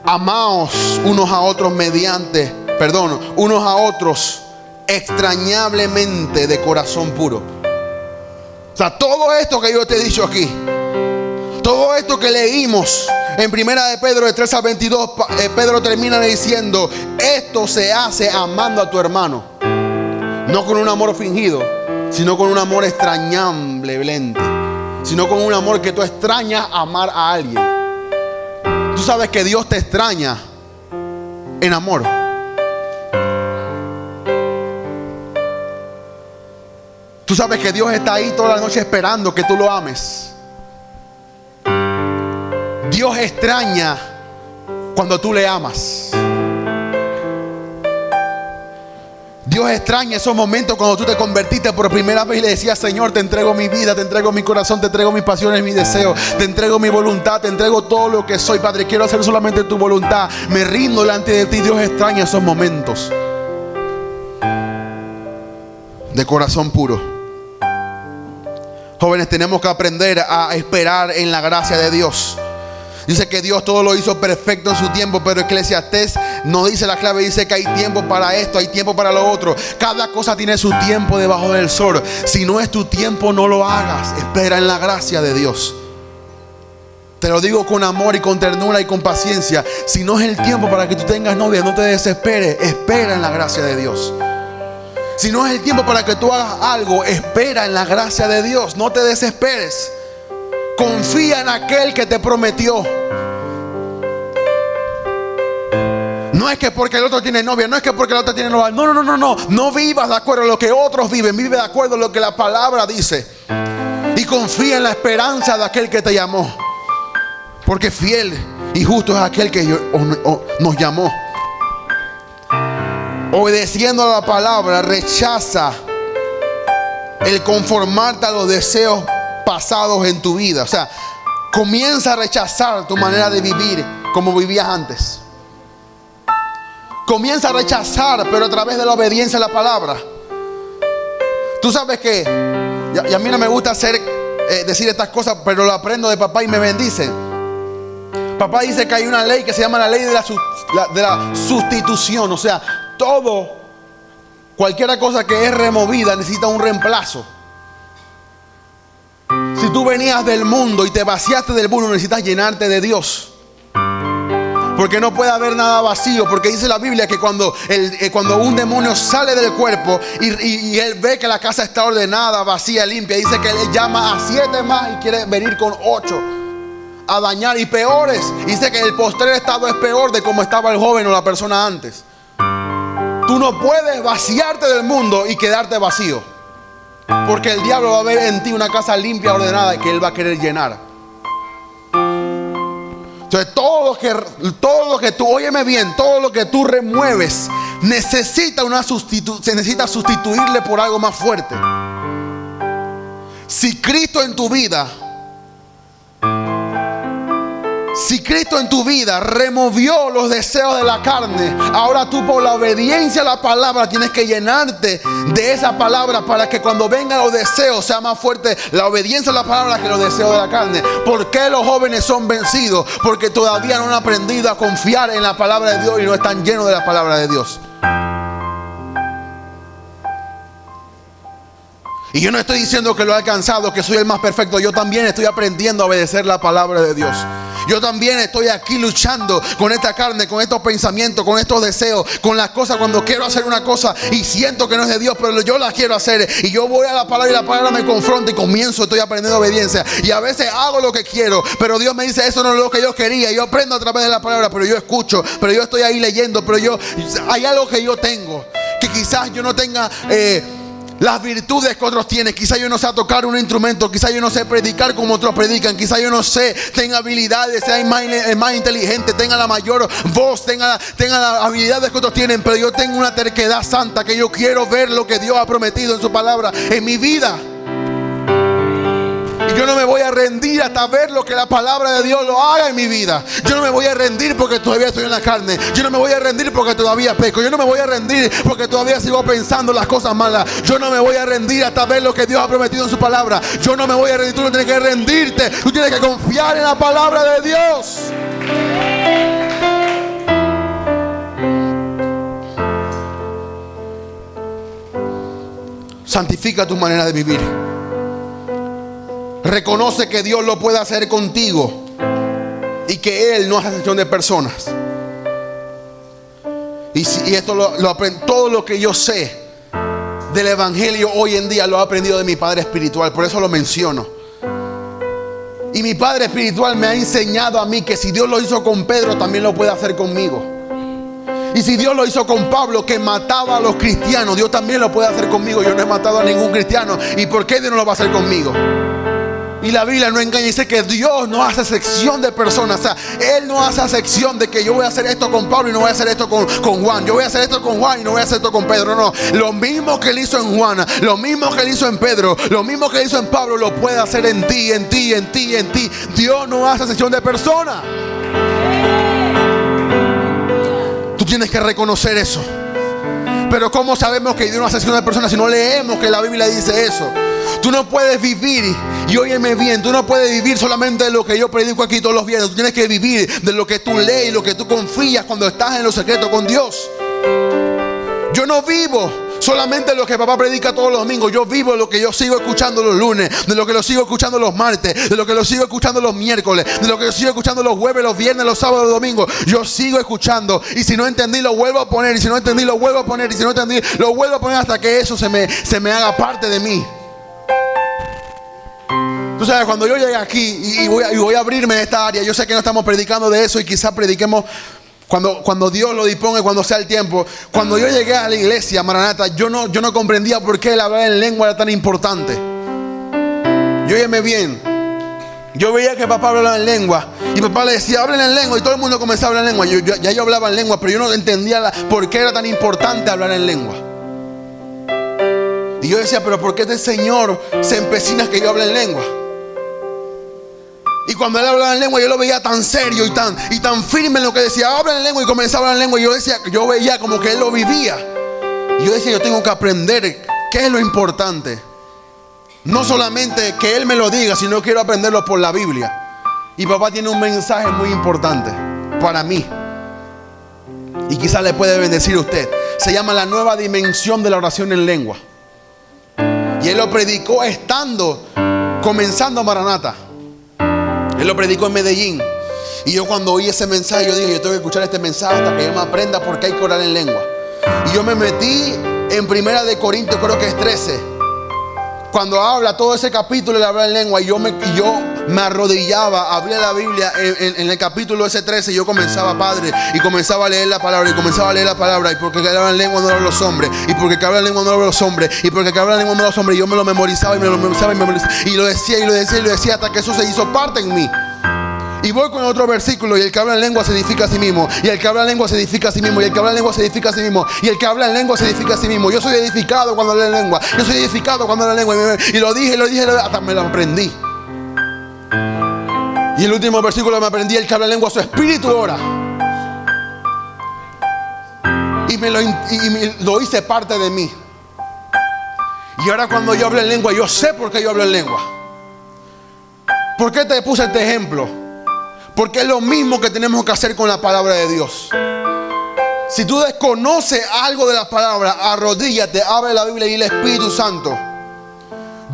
amaos unos a otros unos a otros extrañablemente de corazón puro. O sea, todo esto que yo te he dicho aquí, todo esto que leímos en primera de Pedro de 3 a 22, Pedro termina diciendo: esto se hace amando a tu hermano, no con un amor fingido, sino con un amor extrañablemente, sino con un amor que tú extrañas amar a alguien. Tú sabes que Dios te extraña en amor. Tú sabes que Dios está ahí toda la noche esperando que tú lo ames. Dios extraña cuando tú le amas. Dios extraña esos momentos cuando tú te convertiste por primera vez y le decías: Señor, te entrego mi vida, te entrego mi corazón, te entrego mis pasiones, mis deseos, te entrego mi voluntad, te entrego todo lo que soy, Padre. Quiero hacer solamente tu voluntad. Me rindo delante de ti. Dios extraña esos momentos de corazón puro. Jóvenes, tenemos que aprender a esperar en la gracia de Dios. Dice que Dios todo lo hizo perfecto en su tiempo, pero Eclesiastés nos dice la clave, dice que hay tiempo para esto, hay tiempo para lo otro. Cada cosa tiene su tiempo debajo del sol. Si no es tu tiempo, no lo hagas. Espera en la gracia de Dios. Te lo digo con amor y con ternura y con paciencia. Si no es el tiempo para que tú tengas novia, no te desesperes. Espera en la gracia de Dios. Si no es el tiempo para que tú hagas algo, espera en la gracia de Dios. No te desesperes. Confía en aquel que te prometió. No es que porque el otro tiene novia, no es que porque el otro tiene novia. No. No vivas de acuerdo a lo que otros viven. Vive de acuerdo a lo que la palabra dice. Y confía en la esperanza de aquel que te llamó. Porque fiel y justo es aquel que nos llamó. Obedeciendo a la palabra, rechaza el conformarte a los deseos pasados en tu vida. O sea, comienza a rechazar tu manera de vivir como vivías antes. Comienza a rechazar, pero a través de la obediencia a la palabra. Tú sabes que, y a mí no me gusta decir estas cosas, pero lo aprendo de papá y me bendice. Papá dice que hay una ley que se llama la ley de la sustitución. O sea, cualquier cosa que es removida necesita un reemplazo. Si tú venías del mundo y te vaciaste del mundo, necesitas llenarte de Dios. Porque no puede haber nada vacío. Porque dice la Biblia que cuando un demonio sale del cuerpo y él ve que la casa está ordenada, vacía, limpia, dice que él llama a 7 más y quiere venir con 8 a dañar, y peores. Dice que el postrer estado es peor de como estaba el joven o la persona antes. Tú no puedes vaciarte del mundo y quedarte vacío. Porque el diablo va a ver en ti una casa limpia, ordenada, que él va a querer llenar. Entonces todo lo que tú, óyeme bien, todo lo que tú remueves necesita se necesita sustituirle por algo más fuerte. Si Cristo en tu vida removió los deseos de la carne, ahora tú por la obediencia a la palabra tienes que llenarte de esa palabra para que cuando vengan los deseos sea más fuerte la obediencia a la palabra que los deseos de la carne. ¿Por qué los jóvenes son vencidos? Porque todavía no han aprendido a confiar en la palabra de Dios y no están llenos de la palabra de Dios. Y yo no estoy diciendo que lo he alcanzado, que soy el más perfecto. Yo también estoy aprendiendo a obedecer la palabra de Dios. Yo también estoy aquí luchando con esta carne, con estos pensamientos, con estos deseos, con las cosas cuando quiero hacer una cosa y siento que no es de Dios, pero yo la quiero hacer. Y yo voy a la palabra y la palabra me confronta y estoy aprendiendo obediencia. Y a veces hago lo que quiero, pero Dios me dice, eso no es lo que yo quería. Yo aprendo a través de la palabra, pero yo escucho, pero yo estoy ahí leyendo, pero hay algo que yo tengo, que quizás yo no tenga las virtudes que otros tienen. Quizá yo no sé tocar un instrumento, quizá yo no sé predicar como otros predican, quizá yo no sé, tenga habilidades, sea más inteligente, tenga la mayor voz, tenga las habilidades que otros tienen, pero yo tengo una terquedad santa que yo quiero ver lo que Dios ha prometido en su palabra en mi vida. Y yo no me voy a rendir hasta ver lo que la palabra de Dios lo haga en mi vida. Yo no me voy a rendir porque todavía estoy en la carne. Yo no me voy a rendir porque todavía peco. Yo no me voy a rendir porque todavía sigo pensando las cosas malas. Yo no me voy a rendir hasta ver lo que Dios ha prometido en su palabra. Yo no me voy a rendir. Tú no tienes que rendirte. Tú tienes que confiar en la palabra de Dios. Santifica tu manera de vivir. Reconoce que Dios lo puede hacer contigo y que Él no hace excepción de personas. Y esto lo aprendo. Todo lo que yo sé del evangelio hoy en día lo he aprendido de mi padre espiritual. Por eso lo menciono. Y mi padre espiritual me ha enseñado a mí que si Dios lo hizo con Pedro, también lo puede hacer conmigo. Y si Dios lo hizo con Pablo, que mataba a los cristianos, Dios también lo puede hacer conmigo. Yo no he matado a ningún cristiano. ¿Y por qué Dios no lo va a hacer conmigo? Y la Biblia no engaña, dice que Dios no hace sección de personas. O sea, Él no hace sección de que yo voy a hacer esto con Pablo y no voy a hacer esto con Juan. Yo voy a hacer esto con Juan y no voy a hacer esto con Pedro. No, lo mismo que Él hizo en Juan, lo mismo que Él hizo en Pedro, lo mismo que Él hizo en Pablo, lo puede hacer en ti, en ti, en ti, en ti. Dios no hace sección de personas. Tú tienes que reconocer eso. Pero ¿cómo sabemos que Dios no hace sección de personas si no leemos que la Biblia dice eso? Tú no puedes vivir, y óyeme bien, tú no puedes vivir solamente de lo que yo predico aquí todos los viernes. Tú tienes que vivir de lo que tú lees y lo que tú confías cuando estás en lo secreto con Dios. Yo no vivo solamente lo que papá predica todos los domingos. Yo vivo lo que yo sigo escuchando los lunes, de lo que lo sigo escuchando los martes, de lo que lo sigo escuchando los miércoles, de lo que lo sigo escuchando los jueves, los viernes, los sábados, los domingos. Yo sigo escuchando, y si no entendí lo vuelvo a poner, y si no entendí lo vuelvo a poner, y si no entendí lo vuelvo a poner hasta que eso se me haga parte de mí. Tú sabes, cuando yo llegue aquí y voy a abrirme en esta área, yo sé que no estamos predicando de eso y quizás prediquemos cuando Dios lo disponga, cuando sea el tiempo. Cuando yo llegué a la iglesia Maranata, yo no comprendía por qué el hablar en lengua era tan importante. Y óyeme bien, yo veía que papá hablaba en lengua y papá le decía, hablen en lengua, y todo el mundo comenzaba a hablar en lengua. Yo hablaba en lengua, pero yo no entendía por qué era tan importante hablar en lengua. Y yo decía, pero ¿por qué este Señor se empecina que yo hable en lengua? Y cuando él hablaba en lengua, yo lo veía tan serio y tan firme en lo que decía, habla en lengua, y comenzaba a hablar en lengua. Y yo veía como que él lo vivía. Y yo decía, yo tengo que aprender qué es lo importante. No solamente que él me lo diga, sino quiero aprenderlo por la Biblia. Y papá tiene un mensaje muy importante para mí, y quizás le puede bendecir a usted. Se llama la nueva dimensión de la oración en lengua. Y él lo predicó comenzando Maranata. Él lo predicó en Medellín. Y yo cuando oí ese mensaje, yo dije, yo tengo que escuchar este mensaje hasta que yo me aprenda porque hay que orar en lengua. Y yo me metí en 1 Corintios, creo que es 13. Cuando habla todo ese capítulo de hablar en lengua, y yo me arrodillaba, abría la Biblia en el capítulo ese 13, y yo comenzaba, Padre, y comenzaba a leer la palabra, y comenzaba a leer la palabra. Y porque que hablan en lengua no hablan los hombres, y porque que hablan en lengua no hablan los hombres, y porque que hablan en lengua no hablan los hombres. Y yo me lo memorizaba y me lo memorizaba y me memorizaba, y lo decía y lo decía y lo decía hasta que eso se hizo parte en mí. Y voy con otro versículo, y el que habla en lengua se edifica a sí mismo, y el que habla en lengua se edifica a sí mismo, y el que habla en lengua se edifica a sí mismo, y el que habla en lengua se edifica a sí mismo. Yo soy edificado cuando hablo en lengua, yo soy edificado cuando hablo en lengua. Y lo dije, hasta me lo aprendí. Y el último versículo me aprendí, el que habla en lengua, su espíritu ora. Y lo hice parte de mí. Y ahora cuando yo hablo en lengua, yo sé por qué yo hablo en lengua. ¿Por qué te puse este ejemplo? Porque es lo mismo que tenemos que hacer con la palabra de Dios. Si tú desconoces algo de la palabra, arrodíllate, abre la Biblia y dile, Espíritu Santo,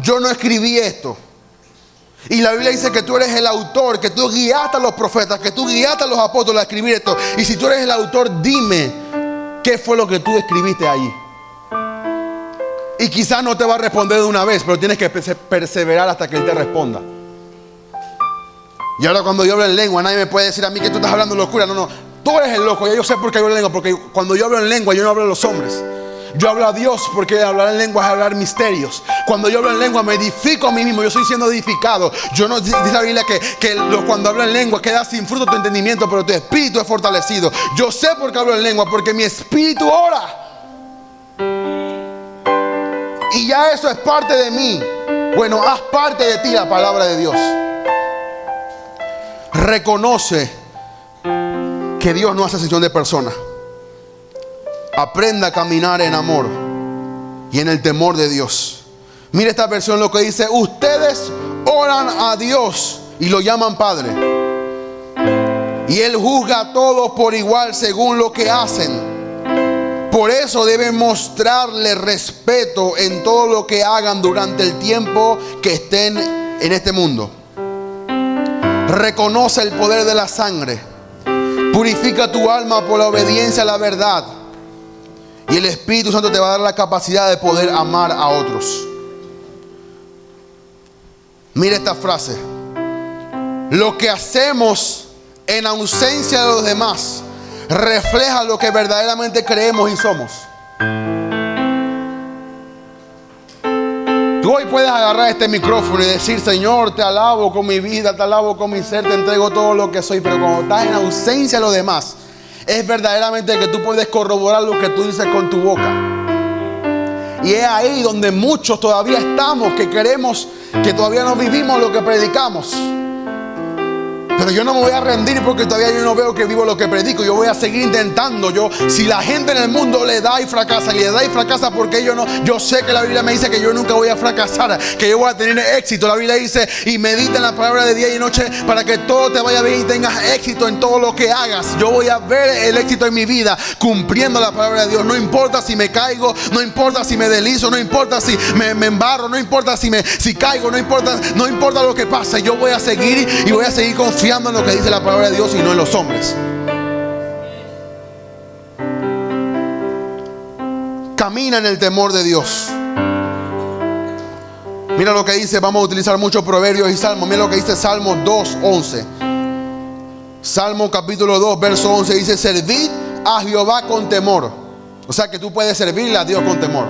yo no escribí esto. Y la Biblia dice que tú eres el autor, que tú guiaste a los profetas, que tú guiaste a los apóstoles a escribir esto. Y si tú eres el autor, dime qué fue lo que tú escribiste allí. Y quizás no te va a responder de una vez, pero tienes que perseverar hasta que Él te responda. Y ahora cuando yo hablo en lengua, nadie me puede decir a mí que tú estás hablando locura. No, tú eres el loco. Ya yo sé por qué hablo en lengua. Porque cuando yo hablo en lengua, yo no hablo a los hombres. Yo hablo a Dios, porque hablar en lengua es hablar misterios. Cuando yo hablo en lengua, me edifico a mí mismo. Yo estoy siendo edificado. Yo no, dice la Biblia que cuando hablo en lengua queda sin fruto tu entendimiento, pero tu espíritu es fortalecido. Yo sé por qué hablo en lengua, porque mi espíritu ora. Y ya eso es parte de mí. Bueno, haz parte de ti la palabra de Dios. Reconoce que Dios no hace acepción de personas. Aprenda a caminar en amor y en el temor de Dios. Mire esta versión, lo que dice: ustedes oran a Dios y lo llaman Padre, y Él juzga a todos por igual según lo que hacen. Por eso deben mostrarle respeto en todo lo que hagan durante el tiempo que estén en este mundo. Reconoce el poder de la sangre. Purifica tu alma por la obediencia a la verdad. Y el Espíritu Santo te va a dar la capacidad de poder amar a otros. Mira esta frase: lo que hacemos en ausencia de los demás refleja lo que verdaderamente creemos y somos. Tú hoy puedes agarrar este micrófono y decir: Señor, te alabo con mi vida, te alabo con mi ser, te entrego todo lo que soy. Pero cuando estás en ausencia de los demás, es verdaderamente que tú puedes corroborar lo que tú dices con tu boca. Y es ahí donde muchos todavía estamos, que queremos, que todavía no vivimos lo que predicamos. Pero yo no me voy a rendir porque todavía yo no veo que vivo lo que predico. Yo voy a seguir intentando. Si la gente en el mundo le da y fracasa porque yo sé que la Biblia me dice que yo nunca voy a fracasar, que yo voy a tener éxito. La Biblia dice: y medita en la palabra de día y noche para que todo te vaya bien y tengas éxito en todo lo que hagas. Yo voy a ver el éxito en mi vida cumpliendo la palabra de Dios. No importa si me caigo, no importa si me deslizo, no importa si me embarro, no importa si caigo, no importa lo que pase. Yo voy a seguir y voy a seguir confiando en lo que dice la palabra de Dios y no en los hombres. Camina en el temor de Dios. Mira lo que dice. Vamos a utilizar muchos proverbios y salmos. Mira lo que dice Salmo 2:11. Salmo capítulo 2 verso 11 dice: servid a Jehová con temor. O sea que tú puedes servirle a Dios con temor.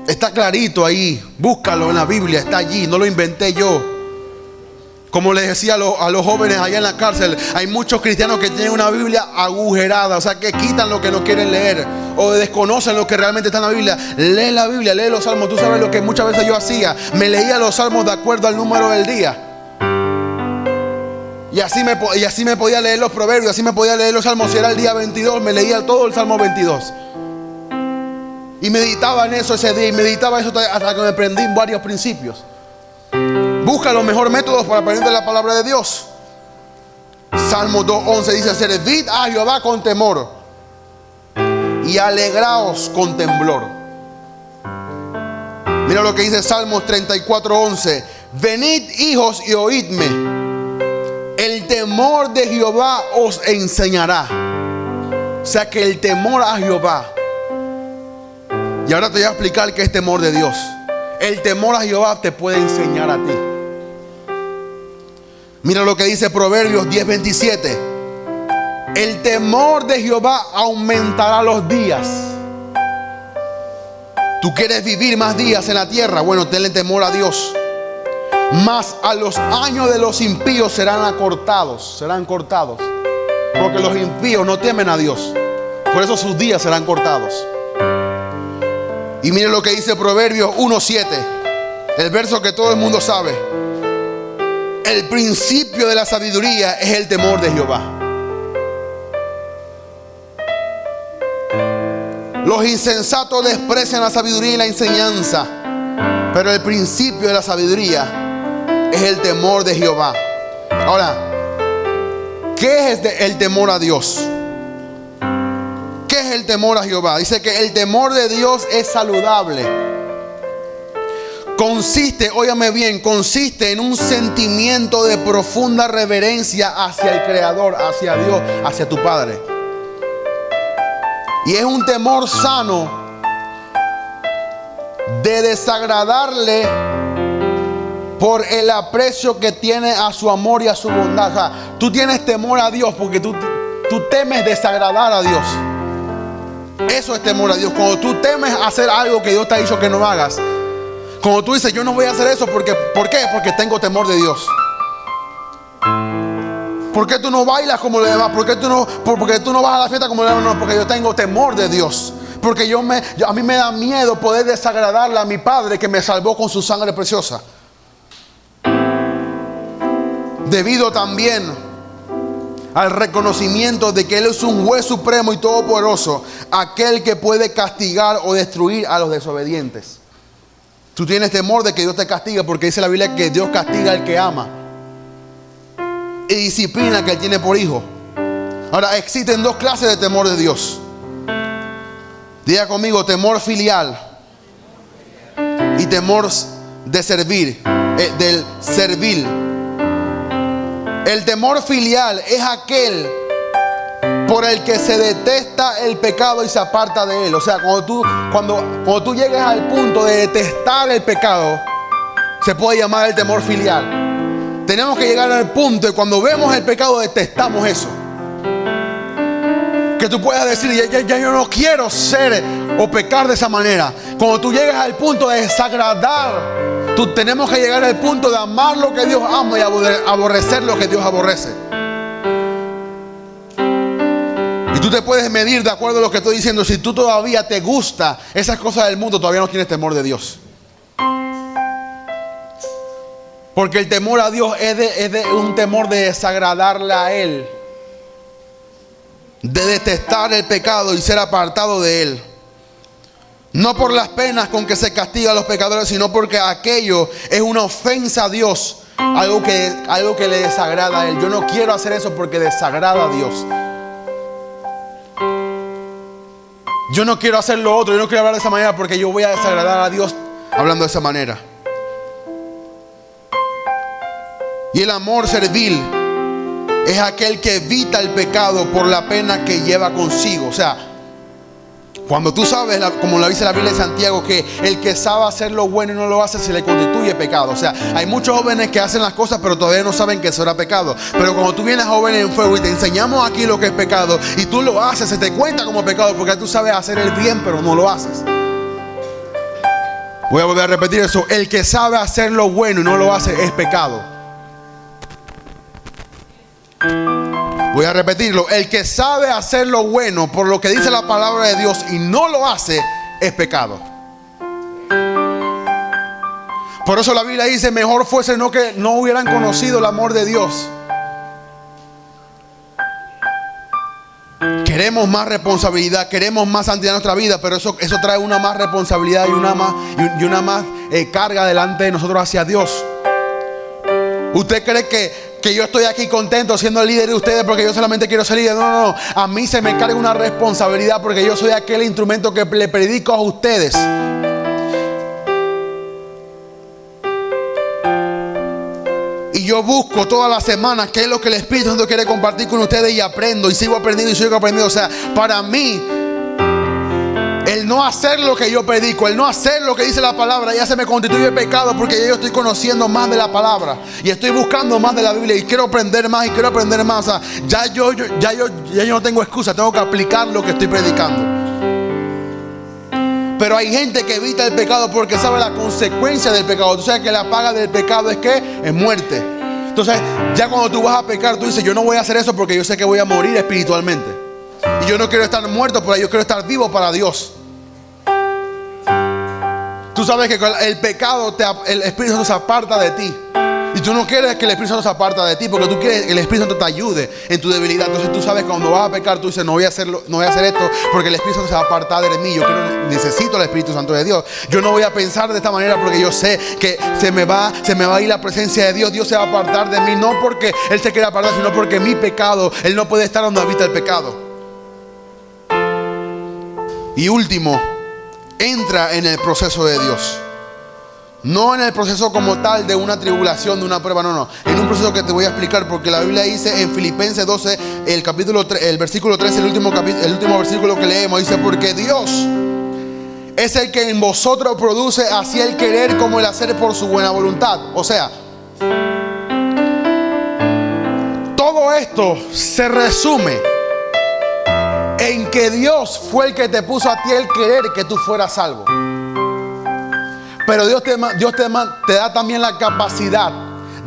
Está clarito ahí. Búscalo en la Biblia. Está allí. No lo inventé yo. Como les decía a los jóvenes allá en la cárcel, hay muchos cristianos que tienen una Biblia agujerada, o sea que quitan lo que no quieren leer o desconocen lo que realmente está en la Biblia. Lee la Biblia, lee los salmos. Tú sabes lo que muchas veces yo hacía: me leía los salmos de acuerdo al número del día. Y así me podía leer los proverbios, así me podía leer los salmos. Si era el día 22, me leía todo el salmo 22. Y meditaba en eso ese día, y meditaba eso hasta que me aprendí varios principios. Busca los mejores métodos para aprender la palabra de Dios. Salmo 2:11 dice: servid a Jehová con temor y alegraos con temblor. Mira lo que dice Salmos 34:11: venid, hijos, y oídme. El temor de Jehová os enseñará. O sea que el temor a Jehová. Y ahora te voy a explicar qué es temor de Dios. El temor a Jehová te puede enseñar a ti. Mira lo que dice Proverbios 10:27. El temor de Jehová aumentará los días. ¿Tú quieres vivir más días en la tierra? Bueno, tenle temor a Dios. Mas a los años de los impíos serán cortados. Porque los impíos no temen a Dios. Por eso sus días serán cortados. Y mire lo que dice Proverbios 1:7. El verso que todo el mundo sabe. El principio de la sabiduría es el temor de Jehová. Los insensatos desprecian la sabiduría y la enseñanza, pero el principio de la sabiduría es el temor de Jehová. Ahora, ¿qué es el temor a Dios? ¿Qué es el temor a Jehová? Dice que el temor de Dios es saludable. Consiste, óyame bien, consiste en un sentimiento de profunda reverencia hacia el Creador, hacia Dios, hacia tu Padre. Y es un temor sano de desagradarle por el aprecio que tiene a su amor y a su bondad. O sea, tú tienes temor a Dios porque tú temes desagradar a Dios. Eso es temor a Dios. Cuando tú temes hacer algo que Dios te ha dicho que no hagas. Cuando tú dices: yo no voy a hacer eso porque, ¿por qué? Porque tengo temor de Dios. ¿Por qué tú no bailas como los demás? ¿Por qué tú no vas a la fiesta como los demás? No, porque yo tengo temor de Dios. Porque a mí me da miedo poder desagradarle a mi Padre que me salvó con su sangre preciosa. Debido también al reconocimiento de que Él es un juez supremo y todopoderoso, aquel que puede castigar o destruir a los desobedientes. Tú tienes temor de que Dios te castigue, porque dice la Biblia que Dios castiga al que ama y disciplina al que Él tiene por hijo. Ahora, existen dos clases de temor de Dios. Diga conmigo: temor filial y temor de servir, del servil. El temor filial es aquel por el que se detesta el pecado y se aparta de él. O sea, cuando tú llegues al punto de detestar el pecado, se puede llamar el temor filial. Tenemos que llegar al punto de cuando vemos el pecado, detestamos eso. Que tú puedas decir: ya yo no quiero ser o pecar de esa manera. Cuando tú llegas al punto de desagradar, tú tenemos que llegar al punto de amar lo que Dios ama y aborrecer lo que Dios aborrece. Y tú te puedes medir de acuerdo a lo que estoy diciendo. Si tú todavía te gusta esas cosas del mundo, todavía no tienes temor de Dios. Porque el temor a Dios es de un temor de desagradarle a Él, de detestar el pecado y ser apartado de Él. No por las penas con que se castiga a los pecadores, sino porque aquello es una ofensa a Dios, algo que le desagrada a Él. Yo no quiero hacer eso porque desagrada a Dios. Yo no quiero hacer lo otro, yo no quiero hablar de esa manera porque yo voy a desagradar a Dios hablando de esa manera. Y el amor servil es aquel que evita el pecado por la pena que lleva consigo. O sea, cuando tú sabes, como lo dice la Biblia de Santiago, que el que sabe hacer lo bueno y no lo hace, se le constituye pecado. O sea, hay muchos jóvenes que hacen las cosas pero todavía no saben que eso era pecado. Pero cuando tú vienes joven en fuego y te enseñamos aquí lo que es pecado y tú lo haces, se te cuenta como pecado porque tú sabes hacer el bien pero no lo haces. Voy a volver a repetir eso. El que sabe hacer lo bueno y no lo hace es pecado. Voy a repetirlo. El que sabe hacer lo bueno por lo que dice la palabra de Dios y no lo hace es pecado. Por eso la Biblia dice: mejor fuese no que no hubieran conocido el amor de Dios. Queremos más responsabilidad, queremos más santidad en nuestra vida, pero eso trae una más responsabilidad y una más carga delante de nosotros hacia Dios. ¿Usted cree que yo estoy aquí contento siendo el líder de ustedes porque yo solamente quiero ser líder? No. A mí se me carga una responsabilidad porque yo soy aquel instrumento que le predico a ustedes. Y yo busco todas las semanas qué es lo que el Espíritu Santo quiere compartir con ustedes y aprendo y sigo aprendiendo y sigo aprendiendo. O sea, para mí, el no hacer lo que yo predico, el no hacer lo que dice la palabra, ya se me constituye pecado porque ya yo estoy conociendo más de la palabra y estoy buscando más de la Biblia y quiero aprender más y quiero aprender más. O sea, ya yo no tengo excusa, tengo que aplicar lo que estoy predicando. Pero hay gente que evita el pecado porque sabe la consecuencia del pecado. Tú sabes que la paga del pecado es ¿qué? Es muerte. Entonces, ya cuando tú vas a pecar, tú dices: yo no voy a hacer eso porque yo sé que voy a morir espiritualmente. Y yo no quiero estar muerto, pero yo quiero estar vivo para Dios. Tú sabes que el pecado, el Espíritu Santo se aparta de ti. Y tú no quieres que el Espíritu Santo se aparta de ti porque tú quieres que el Espíritu Santo te ayude en tu debilidad. Entonces tú sabes que cuando vas a pecar, tú dices: no voy a hacer esto porque el Espíritu Santo se va a apartar de mí. Yo necesito el Espíritu Santo de Dios. Yo no voy a pensar de esta manera porque yo sé que se me va a ir la presencia de Dios. Dios se va a apartar de mí, no porque Él se quiera apartar, sino porque mi pecado, Él no puede estar donde habita el pecado. Y último, entra en el proceso de Dios. No en el proceso como tal de una tribulación, de una prueba, no. En un proceso que te voy a explicar, porque la Biblia dice en Filipenses 12, el versículo 13, el último versículo que leemos, dice: porque Dios es el que en vosotros produce así el querer como el hacer por su buena voluntad. O sea, todo esto se resume en que Dios fue el que te puso a ti el querer que tú fueras salvo. Pero Dios te da también la capacidad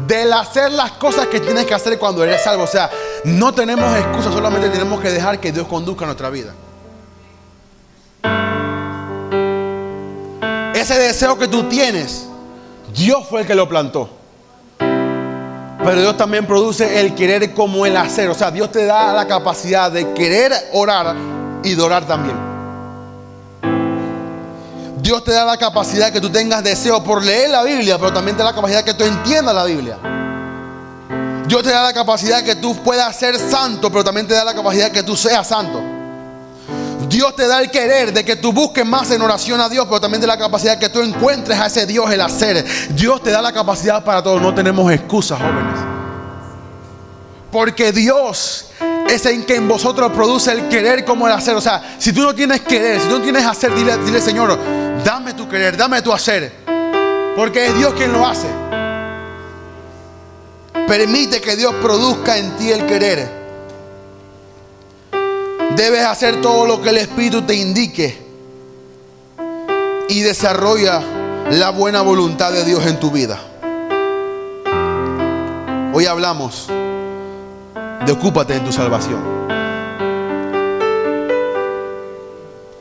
de hacer las cosas que tienes que hacer cuando eres salvo. O sea, no tenemos excusa, solamente tenemos que dejar que Dios conduzca nuestra vida. Ese deseo que tú tienes, Dios fue el que lo plantó. Pero Dios también produce el querer como el hacer. O sea, Dios te da la capacidad de querer orar y de orar también. Dios te da la capacidad que tú tengas deseo por leer la Biblia, pero también te da la capacidad que tú entiendas la Biblia. Dios te da la capacidad que tú puedas ser santo, pero también te da la capacidad que tú seas santo. Dios te da el querer de que tú busques más en oración a Dios, pero también te da la capacidad que tú encuentres a ese Dios, el hacer. Dios te da la capacidad para todo. No tenemos excusas, jóvenes. Porque Dios es en que en vosotros produce el querer como el hacer. O sea, si tú no tienes querer, si tú no tienes hacer, dile: Señor, dame tu querer, dame tu hacer. Porque es Dios quien lo hace. Permite que Dios produzca en ti el querer. Debes hacer todo lo que el Espíritu te indique. y desarrolla la buena voluntad de Dios en tu vida. Hoy hablamos de ocúpate en tu salvación.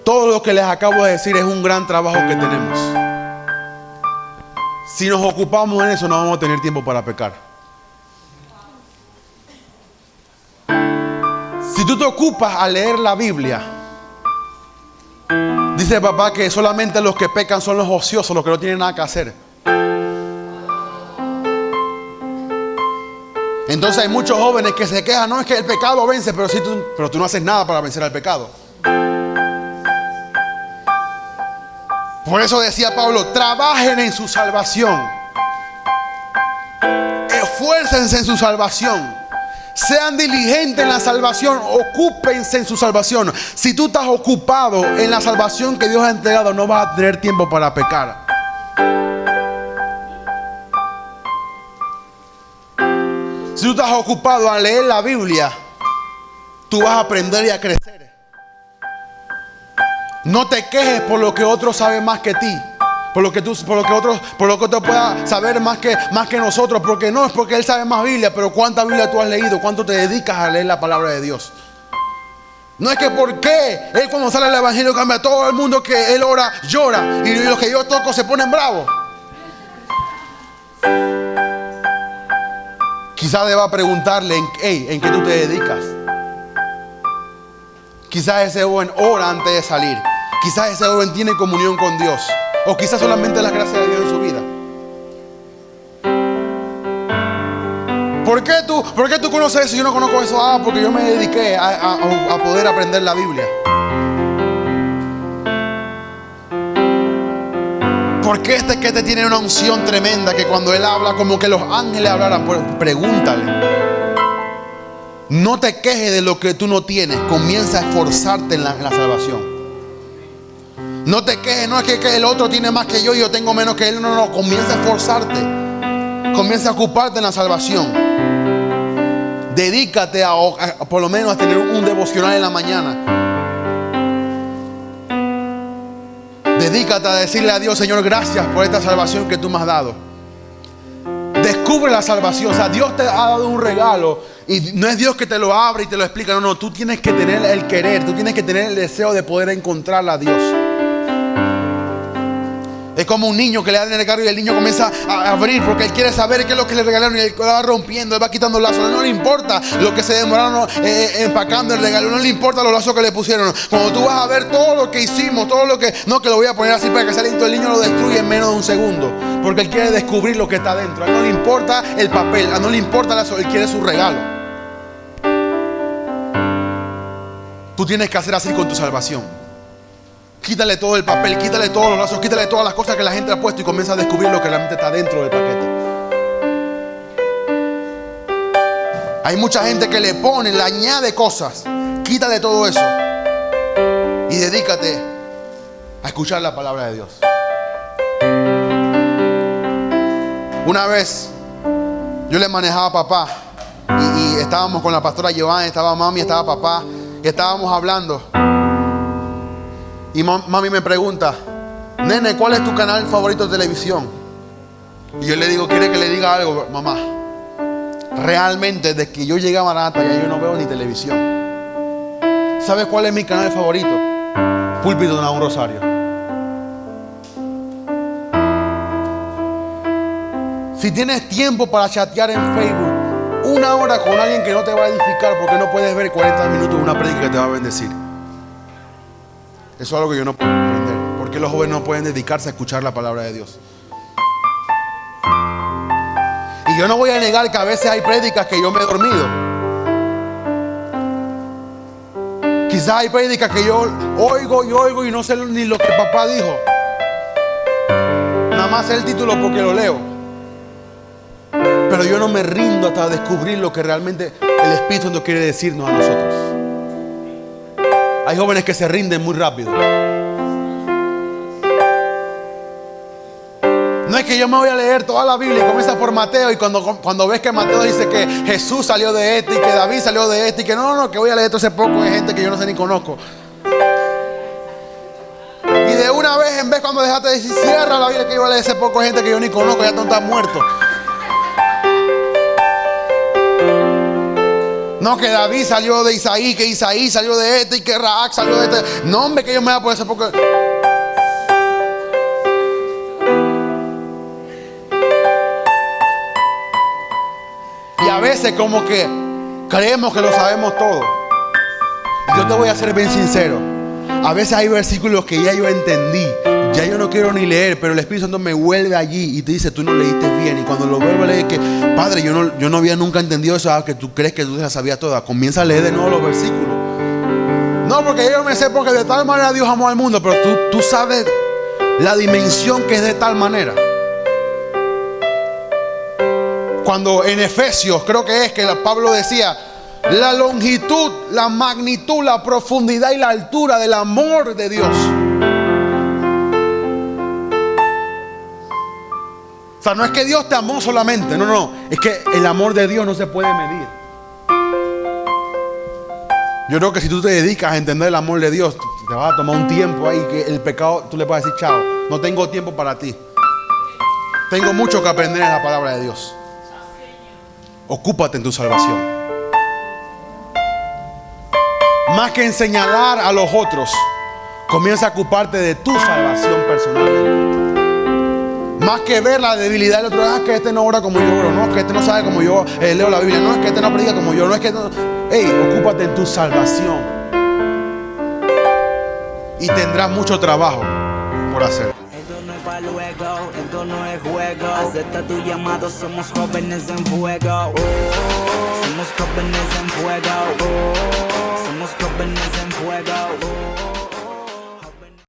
Todo lo que les acabo de decir es un gran trabajo que tenemos. Si nos ocupamos en eso, no vamos a tener tiempo para pecar. Si tú te ocupas a leer la Biblia, dice papá que solamente los que pecan son los ociosos, los que no tienen nada que hacer. Entonces hay muchos jóvenes que se quejan, no es que el pecado vence, pero tú no haces nada para vencer al pecado. Por eso decía Pablo, trabajen en su salvación, esfuércense en su salvación, sean diligentes en la salvación, ocúpense en su salvación. Si tú estás ocupado en la salvación que Dios ha entregado, no vas a tener tiempo para pecar. Si tú estás ocupado a leer la Biblia, tú vas a aprender y a crecer. No te quejes por lo que otros saben más que ti, por lo que otros puedan saber más que nosotros, porque no es porque él sabe más Biblia, pero cuánta Biblia tú has leído, cuánto te dedicas a leer la palabra de Dios. No es que porque él cuando sale el evangelio cambia a todo el mundo, que él ora, llora, y los que yo toco se ponen bravos. Quizás deba preguntarle, ¿en qué tú te dedicas? Quizás ese joven ora antes de salir. Quizás ese joven tiene comunión con Dios. O quizás solamente las gracias de Dios en su vida. ¿Por qué tú conoces eso y yo no conozco eso? Porque yo me dediqué a poder aprender la Biblia. Porque que te tiene una unción tremenda, que cuando él habla como que los ángeles hablaran. Pregúntale. No te quejes de lo que tú no tienes. Comienza a esforzarte en la salvación. No te quejes, no es que el otro tiene más que yo y yo tengo menos que él. No, comienza a esforzarte. Comienza a ocuparte en la salvación. Dedícate a por lo menos a tener un devocional en la mañana. Dedícate a decirle a Dios, Señor, gracias por esta salvación que tú me has dado. Descubre la salvación. O sea, Dios te ha dado un regalo. Y no es Dios que te lo abre y te lo explica. No, tú tienes que tener el querer. Tú tienes que tener el deseo de poder encontrarla a Dios. Es como un niño que le dan el regalo y el niño comienza a abrir porque él quiere saber qué es lo que le regalaron, y él va rompiendo, él va quitando lazos. No le importa lo que se demoraron empacando el regalo, no le importa los lazos que le pusieron. Cuando tú vas a ver todo lo que hicimos, todo lo que... No, que lo voy a poner así para que salga, el niño lo destruye en menos de un segundo, porque él quiere descubrir lo que está dentro. A él no le importa el papel, a él no le importa el lazo, él quiere su regalo. Tú tienes que hacer así con tu salvación. Quítale todo el papel, quítale todos los lazos, quítale todas las cosas que la gente ha puesto y comienza a descubrir lo que realmente está dentro del paquete. Hay mucha gente que le pone, le añade cosas. Quítale todo eso y dedícate a escuchar la palabra de Dios. Una vez yo le manejaba a papá y estábamos con la pastora Giovanni, estaba mami, estaba papá, y estábamos hablando. Y mami me pregunta, nene, ¿cuál es tu canal favorito de televisión? Y yo le digo, ¿quiere que le diga algo, mamá? Realmente, desde que yo llegué a Maranata, ya yo no veo ni televisión. ¿Sabes cuál es mi canal favorito? Púlpito de un Rosario. Si tienes tiempo para chatear en Facebook 1 hora con alguien que no te va a edificar, porque no puedes ver 40 minutos de una prédica que te va a bendecir. Eso es algo que yo no puedo entender. ¿Por qué los jóvenes no pueden dedicarse a escuchar la palabra de Dios? Y yo no voy a negar que a veces hay prédicas que yo me he dormido. Quizás hay prédicas que yo oigo y no sé ni lo que papá dijo. Nada más sé el título porque lo leo. Pero yo no me rindo hasta descubrir lo que realmente el Espíritu Santo quiere decirnos a nosotros. Hay jóvenes que se rinden muy rápido. No es que yo me voy a leer toda la Biblia y comienza por Mateo, y cuando ves que Mateo dice que Jesús salió de este y que David salió de este y que no, que voy a leer todo ese poco de gente que yo no sé ni conozco. Y de una vez en vez cuando dejaste de decir, cierra la Biblia, que iba a leer ese poco gente que yo ni conozco, ya están muertos. No, que David salió de Isaí, que Isaí salió de este y que Raak salió de este. No, hombre, que yo me voy a poner ese poco. Y a veces como que creemos que lo sabemos todo. Yo te voy a ser bien sincero. A veces hay versículos que ya yo entendí, ya yo no quiero ni leer, pero el Espíritu Santo me vuelve allí y te dice, tú no leíste bien. Y cuando lo vuelvo a leer, que Padre, yo no había nunca entendido eso, que tú crees que tú ya sabías todas. Comienza a leer de nuevo los versículos. No, porque yo me sé, porque de tal manera Dios amó al mundo, pero tú sabes la dimensión que es de tal manera. Cuando en Efesios, creo que es que Pablo decía, la longitud, la magnitud, la profundidad y la altura del amor de Dios. O sea, no es que Dios te amó solamente, no, es que el amor de Dios no se puede medir. Yo creo que si tú te dedicas a entender el amor de Dios, te vas a tomar un tiempo ahí que el pecado, tú le puedes decir, chao, no tengo tiempo para ti. Tengo mucho que aprender en la palabra de Dios. Ocúpate en tu salvación. Más que en señalar a los otros, comienza a ocuparte de tu salvación personalmente. Más que ver la debilidad del otro, que este no ora como yo oro, no, es que este no sabe como yo leo la Biblia, no, es que este no predica como yo, no es que no. Ocúpate en tu salvación y tendrás mucho trabajo por hacer. Esto no es para luego, esto no es juego. Acepta tu llamado, somos jóvenes en fuego. Somos jóvenes en fuego. Somos jóvenes en fuego.